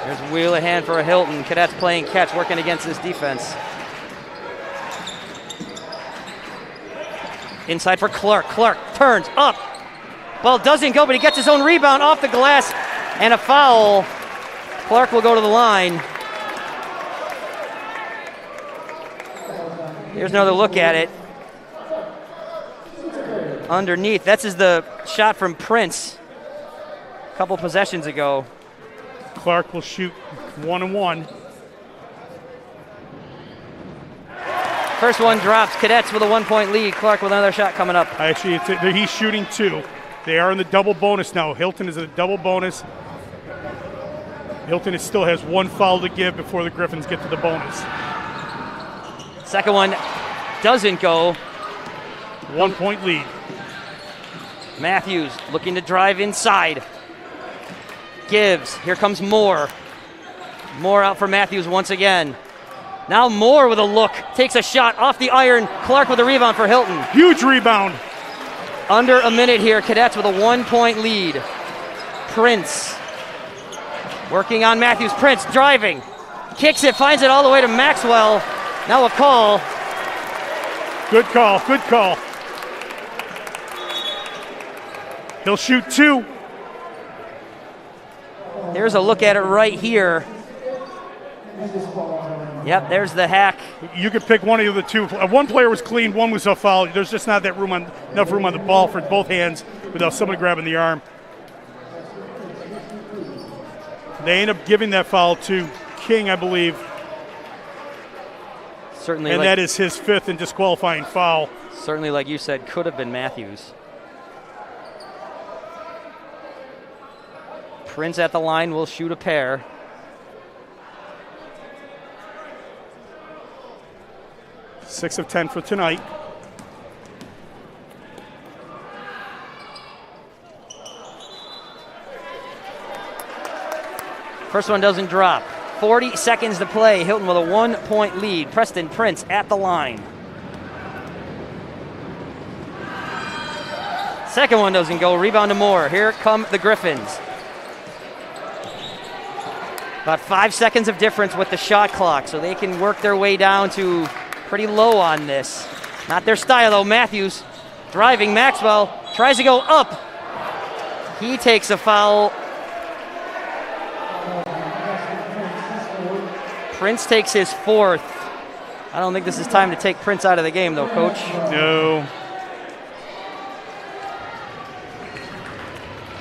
There's Wheelahan for a Hilton. Cadets playing catch, working against this defense. Inside for Clark. Clark turns up. Ball doesn't go, but he gets his own rebound off the glass and a foul. Clark will go to the line. Here's another look at it. Underneath, that's the shot from Prince a couple possessions ago. Clark will shoot 1-and-1. First one drops. Cadets with a 1-point lead. Clark with another shot coming up. Actually, he's shooting 2. They are in the double bonus now. Hilton is in a double bonus. Hilton still has 1 foul to give before the Griffins get to the bonus. Second one doesn't go. 1-point lead. Matthews looking to drive inside. Gives. Here comes Moore. Moore out for Matthews once again. Now Moore with a look. Takes a shot off the iron. Clark with a rebound for Hilton. Huge rebound. Under a minute here. Cadets with a 1-point lead. Prince. Working on Matthews. Prince driving. Kicks it, finds it all the way to Maxwell. Now a call. Good call, good call. He'll shoot 2. There's a look at it right here. Yep, there's the hack. You could pick one of the two. One player was clean, one was a foul. There's just not that enough room on the ball for both hands without somebody grabbing the arm. They end up giving that foul to King, I believe. Certainly, and that is his 5th and disqualifying foul. Certainly, like you said, could have been Matthews. Prince at the line will shoot a pair. Six of 10 for tonight. First one doesn't drop. 40 seconds to play. Hilton with a 1-point lead. Preston Prince at the line. Second one doesn't go. Rebound to Moore. Here come the Griffins. About 5 seconds of difference with the shot clock, so they can work their way down to pretty low on this. Not their style, though. Matthews driving. Maxwell tries to go up. He takes a foul. Prince takes his 4th. I don't think this is time to take Prince out of the game, though, Coach. No.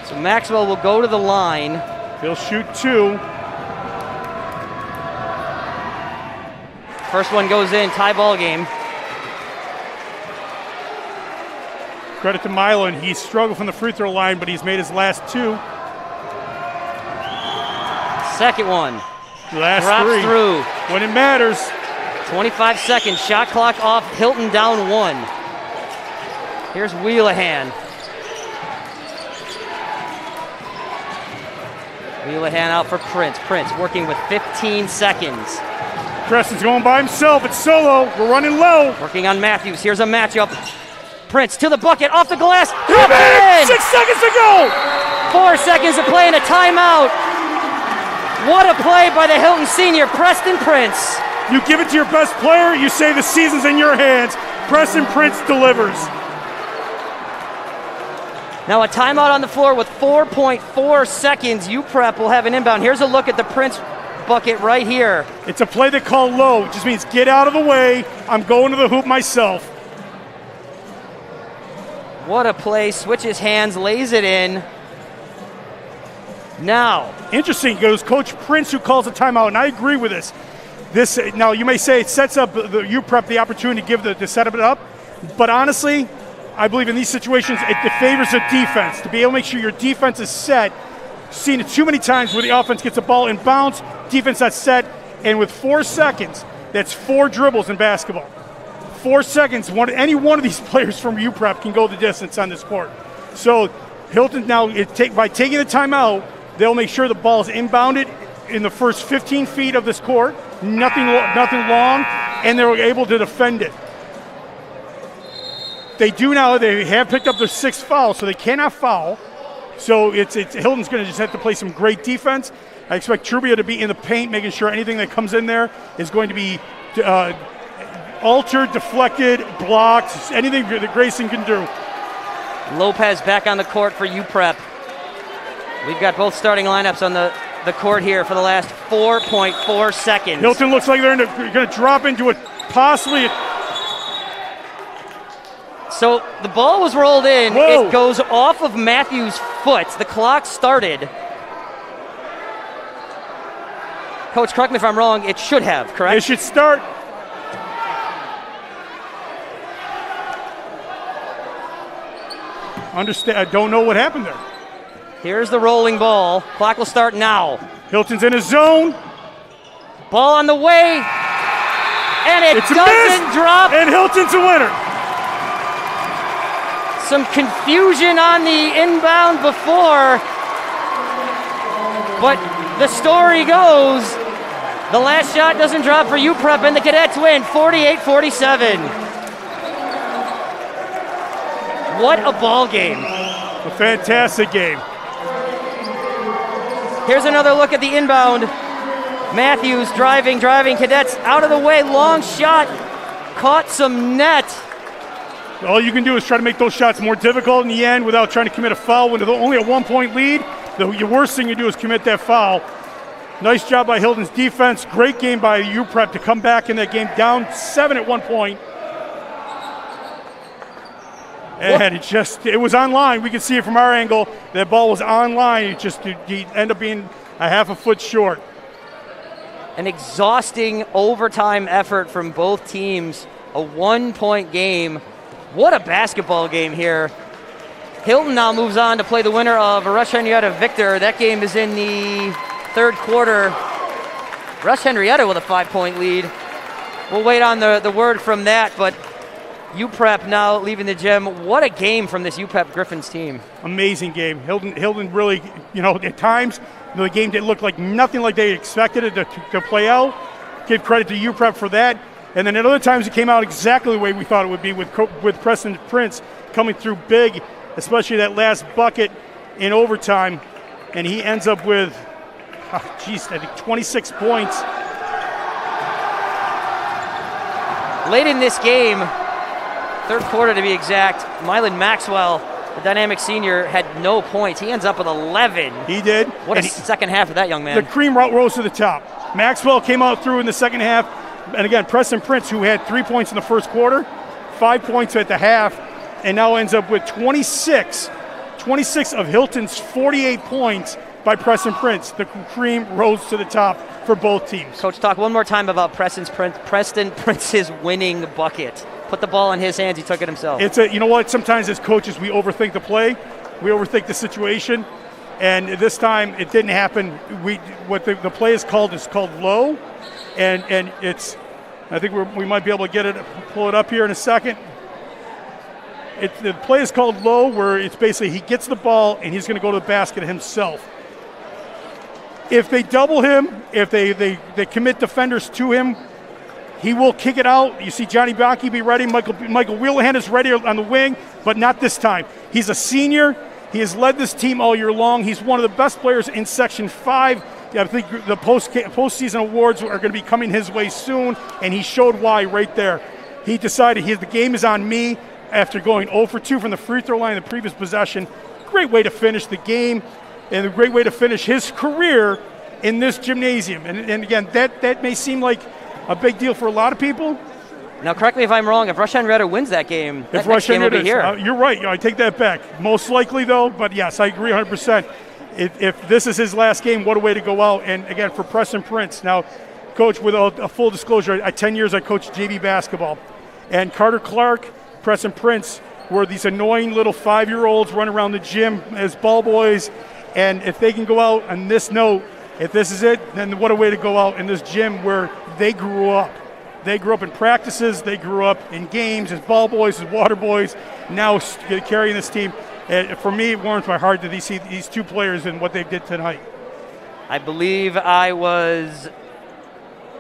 So Maxwell will go to the line. He'll shoot 2. First one goes in, tie ball game. Credit to Milan. He struggled from the free throw line, but he's made his last 2. Second one. Last drops 3. Through. When it matters. 25 seconds. Shot clock off. Hilton down 1. Here's Wheelahan. Wheelahan out for Prince. Prince working with 15 seconds. Preston's going by himself. It's solo. We're running low. Working on Matthews. Here's a matchup. Prince to the bucket. Off the glass. He made it! 6 seconds to go. 4 seconds to play and a timeout. What a play by the Hilton senior, Preston Prince. You give it to your best player. You say the season's in your hands. Preston Prince delivers. Now a timeout on the floor with 4.4 seconds. UPrep will have an inbound. Here's a look at the Prince bucket right here. It's a play they call low. It just means get out of the way. I'm going to the hoop myself. What a play. Switches hands, lays it in. Now. Interesting. It goes Coach Prince who calls a timeout, and I agree with this. Now, you may say it sets up the UPrep the opportunity to give to set it up, but honestly, I believe in these situations it favors the defense to be able to make sure your defense is set. Seen it too many times where the offense gets a ball in bounds, defense that's set, and with 4 seconds, that's 4 dribbles in basketball. 4 seconds, any one of these players from UPrep can go the distance on this court. So Hilton now, by taking the timeout, they'll make sure the ball is inbounded in the first 15 feet of this court, nothing long, and they're able to defend it. They have picked up their 6th foul, so they cannot foul. So Hilton's going to just have to play some great defense. I expect Trubia to be in the paint, making sure anything that comes in there is going to be altered, deflected, blocked, anything that Grayson can do. Lopez back on the court for UPrep. We've got both starting lineups on the court here for the last 4.4 seconds. Hilton looks like they're going to drop into it, possibly. So the ball was rolled in. Whoa. It goes off of Matthews' foot. The clock started. Coach, correct me if I'm wrong. It should have, correct? It should start. I don't know what happened there. Here's the rolling ball. Clock will start now. Hilton's in his zone. Ball on the way. And it doesn't drop. And Hilton's a winner. Some confusion on the inbound before. But the story goes, the last shot doesn't drop for UPrep, and the Cadets win 48-47. What a ball game. A fantastic game. Here's another look at the inbound. Matthews driving. Cadets out of the way. Long shot. Caught some net. All you can do is try to make those shots more difficult in the end without trying to commit a foul. When there's only a 1-point lead, the worst thing you do is commit that foul. Nice job by Hilton's defense. Great game by UPrep to come back in that game down 7 at one point. And it was on line. We could see it from our angle. That ball was on line. He ended up being a half a foot short. An exhausting overtime effort from both teams. A 1-point game. What a basketball game here. Hilton now moves on to play the winner of Rush Henrietta Victor. That game is in the third quarter. Rush Henrietta with a 5-point lead. We'll wait on the word from that, but UPrep now leaving the gym. What a game from this UPrep Griffins team. Amazing game. Hilton really, at times, the game didn't look like nothing like they expected it to play out. Give credit to UPrep for that. And then at other times it came out exactly the way we thought it would be with Preston Prince coming through big, especially that last bucket in overtime. And he ends up with, I think 26 points. Late in this game, third quarter to be exact, Mylan Maxwell, the dynamic senior, had no points. He ends up with 11. He did. What a second half of that young man. The cream rose to the top. Maxwell came out through in the second half. And again, Preston Prince, who had 3 points in the first quarter, 5 points at the half, and now ends up with 26 of Hilton's 48 points by Preston Prince. The cream rose to the top for both teams. Coach, talk one more time about Preston Prince's winning bucket. Put the ball in his hands. He took it himself. You know what? Sometimes as coaches, we overthink the play. We overthink the situation. And this time, it didn't happen. What the play is called low. And it's, I think we might be able to pull it up here in a second. The play is called low, where it's basically he gets the ball and he's going to go to the basket himself. If they double him, if they commit defenders to him, he will kick it out. You see Johnny Bianchi be ready. Michael Wheelahan is ready on the wing, but not this time. He's a senior. He has led this team all year long. He's one of the best players in Section 5. I think the postseason awards are going to be coming his way soon, and he showed why right there. He decided the game is on me after going 0 for 2 from the free throw line in the previous possession. Great way to finish the game, and a great way to finish his career in this gymnasium. And again, that may seem like a big deal for a lot of people. Now, correct me if I'm wrong. If Rush Henrietta wins that game, that next game will be here. You're right. I take that back. Most likely, though, but yes, I agree 100%. If this is his last game, what a way to go out. And again, for Preston Prince. Now, Coach, with a full disclosure, at 10 years I coached JV basketball. And Carter Clark, Preston Prince were these annoying little 5-year-olds running around the gym as ball boys. And if they can go out on this note, if this is it, then what a way to go out in this gym where they grew up. They grew up in practices. They grew up in games as ball boys, as water boys, now carrying this team. For me, it warms my heart that see these two players and what they did tonight. I believe I was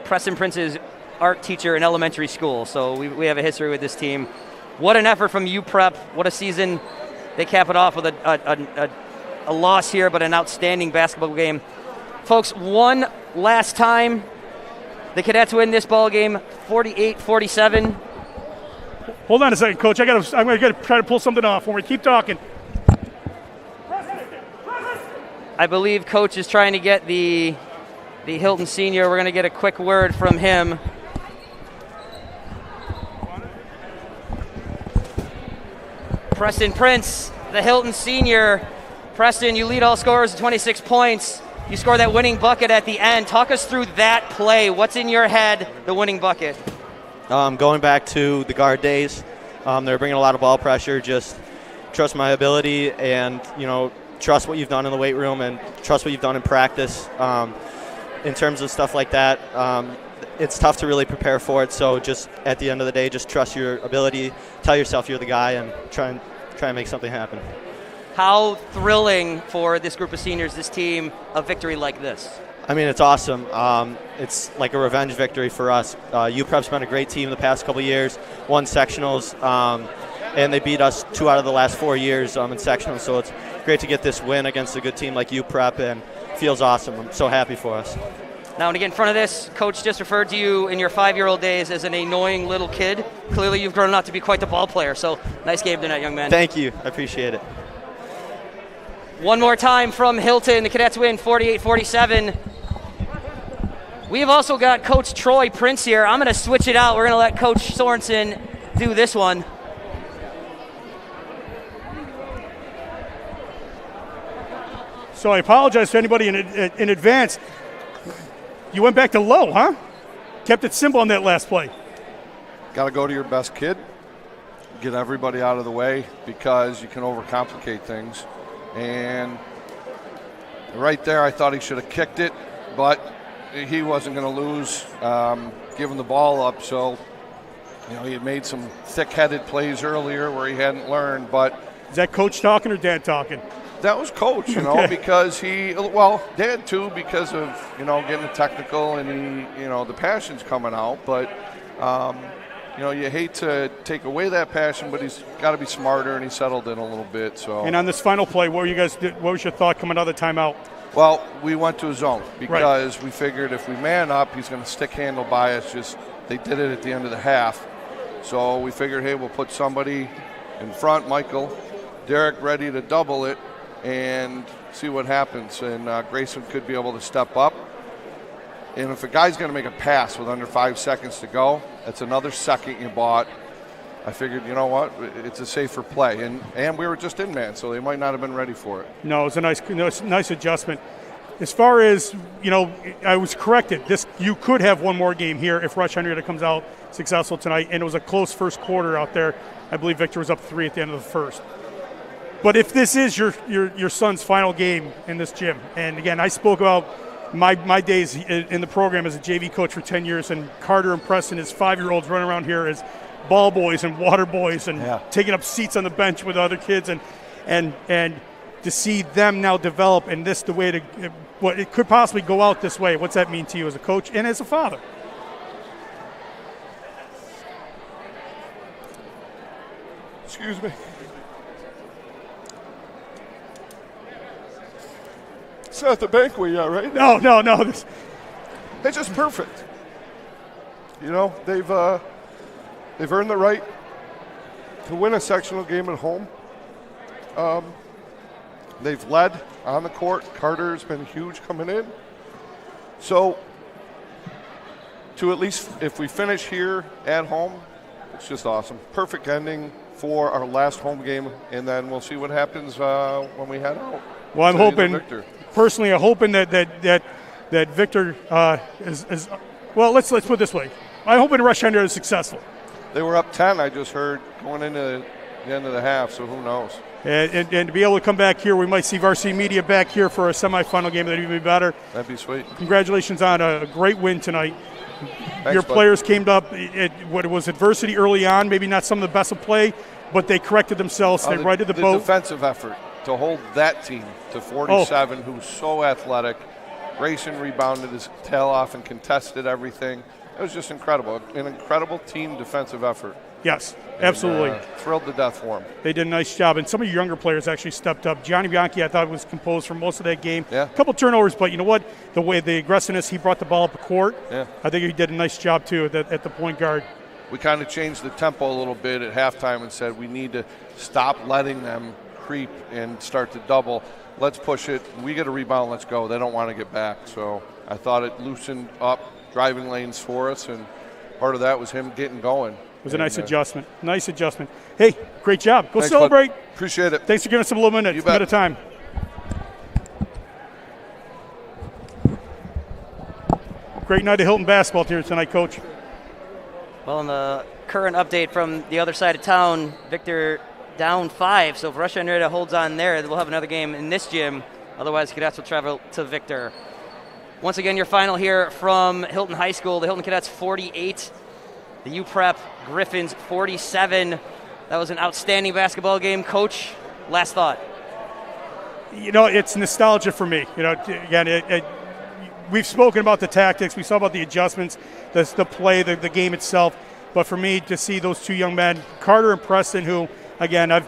Preston Prince's art teacher in elementary school, so we have a history with this team. What an effort from UPrep. What a season. They cap it off with a loss here, but an outstanding basketball game. Folks, one last time, the Cadets win this ball game 48-47. Hold on a second, Coach. I'm going to try to pull something off when we keep talking. I believe Coach is trying to get the Hilton senior. We're going to get a quick word from him. Preston Prince, the Hilton senior. Preston, you lead all scorers with 26 points. You score that winning bucket at the end. Talk us through that play. What's in your head, the winning bucket? Going back to the guard days, they're bringing a lot of ball pressure. Just trust my ability and, trust what you've done in the weight room and trust what you've done in practice. In terms of stuff like that, it's tough to really prepare for it. So just at the end of the day, just trust your ability, tell yourself you're the guy, and try and make something happen. How thrilling for this group of seniors, this team, a victory like this? I mean, it's awesome. It's like a revenge victory for us. UPrep's been a great team the past couple of years, won sectionals, and they beat us 2 out of the last 4 years in sectionals. So it's great to get this win against a good team like UPrep and feels awesome. I'm so happy for us. Now and again, in front of this, Coach just referred to you in your 5-year-old days as an annoying little kid. Clearly you've grown up to be quite the ball player, so nice game tonight, young man. Thank you. I appreciate it. One more time from Hilton. The Cadets win 48-47. We have also got Coach Troy Prince here. I'm going to switch it out. We're going to let Coach Sorensen do this one. So I apologize to anybody in advance. You went back to low, huh? Kept it simple on that last play. Got to go to your best kid, get everybody out of the way because you can overcomplicate things. And right there, I thought he should have kicked it, but he wasn't going to lose giving the ball up. So, he had made some thick-headed plays earlier where he hadn't learned. But is that Coach talking or Dad talking? That was Coach, because Dad too, because of, getting technical and the passion's coming out. But, you hate to take away that passion, but he's got to be smarter, and he settled in a little bit. So. And on this final play, what was your thought coming out of the timeout? Well, we went to a zone because we figured if we man up, he's going to stick handle by us. They did it at the end of the half. So we figured, hey, we'll put somebody in front, Michael, Derek ready to double it, and see what happens. And Grayson could be able to step up. And if a guy's going to make a pass with under 5 seconds to go, that's another second you bought. I figured, you know what, it's a safer play. And we were just in man, so they might not have been ready for it. No, it was a nice adjustment. As far as, I was corrected. You could have one more game here if Rush Henrietta comes out successful tonight. And it was a close first quarter out there. I believe Victor was up 3 at the end of the first. But if this is your son's final game in this gym, and again, I spoke about my days in the program as a JV coach for 10 years, and Carter and Preston, his 5-year-olds, running around here as ball boys and water boys and taking up seats on the bench with other kids, and to see them now develop and this the way to what it could possibly go out this way. What's that mean to you as a coach and as a father? Excuse me. It's not the banquet yet, right? No. It's just perfect. They've earned the right to win a sectional game at home. They've led on the court. Carter's been huge coming in. So, to at least, if we finish here at home, it's just awesome. Perfect ending for our last home game, and then we'll see what happens when we head out. Well, I'm hoping, personally, I'm hoping that Victor is well. Let's put it this way. I'm hoping Rush Henrietta is successful. They were up 10. I just heard going into the end of the half. So who knows? And to be able to come back here, we might see Varsity Media back here for a semifinal game. That'd even be better. That'd be sweet. Congratulations on a great win tonight. Thanks, your players came up. What was adversity early on, maybe not some of the best of play, but they corrected themselves. They righted the boat. The defensive effort to hold that team to 47, who's so athletic. Grayson rebounded his tail off and contested everything. It was just incredible. An incredible team defensive effort. Yes, absolutely. Thrilled to death for him. They did a nice job, and some of your younger players actually stepped up. Gianni Bianchi, I thought, was composed for most of that game. Yeah. A couple turnovers, but you know what? The aggressiveness, he brought the ball up the court. Yeah. I think he did a nice job, too, at the point guard. We kind of changed the tempo a little bit at halftime and said we need to stop letting them creep and start to double. Let's push it. We get a rebound, let's go. They don't want to get back. So I thought it loosened up driving lanes for us, and part of that was him getting going. It was a nice adjustment. Nice adjustment. Hey, great job. Go Thanks, celebrate. Bud. Appreciate it. Thanks for giving us a little minute of time. Great night of Hilton basketball here tonight, Coach. Well, in the current update from the other side of town, Victor down 5. So if Rush Henrietta holds on there, we'll have another game in this gym. Otherwise, Cadets will travel to Victor. Once again, your final here from Hilton High School. The Hilton Cadets 48. The UPrep Griffins 47. That was an outstanding basketball game. Coach, last thought. It's nostalgia for me. Again, we've spoken about the tactics. We saw about the adjustments, the play, the game itself. But for me, to see those two young men, Carter and Preston, who, again,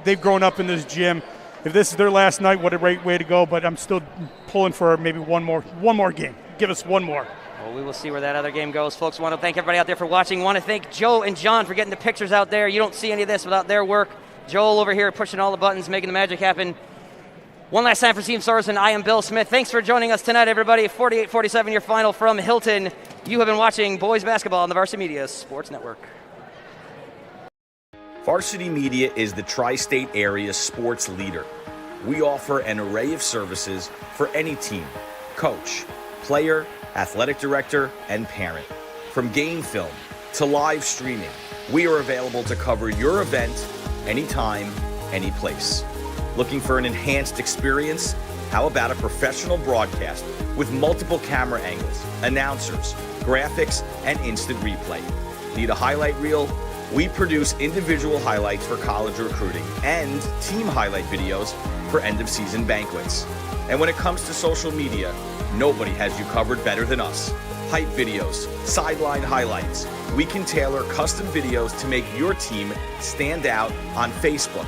they've grown up in this gym. if this is their last night, what a great way to go. But I'm still pulling for maybe one more game. Give us one more. Well, we will see where that other game goes, folks. Want to thank everybody out there for watching. Want to thank Joe and John for getting the pictures out there. You don't see any of this without their work. Joel over here pushing all the buttons, making the magic happen. One last time for Steve Sorensen, I am Bill Smith. Thanks for joining us tonight, everybody. 48-47, your final from Hilton. You have been watching boys basketball on the Varsity Media Sports Network. Varsity Media is the tri-state area sports leader. We offer an array of services for any team, coach, player, athletic director, and parent. From game film to live streaming, we are available to cover your event anytime, any place. Looking for an enhanced experience? How about a professional broadcast with multiple camera angles, announcers, graphics, and instant replay? Need a highlight reel? We produce individual highlights for college recruiting and team highlight videos for end-of-season banquets. And when it comes to social media, nobody has you covered better than us. Hype videos, sideline highlights. We can tailor custom videos to make your team stand out on Facebook,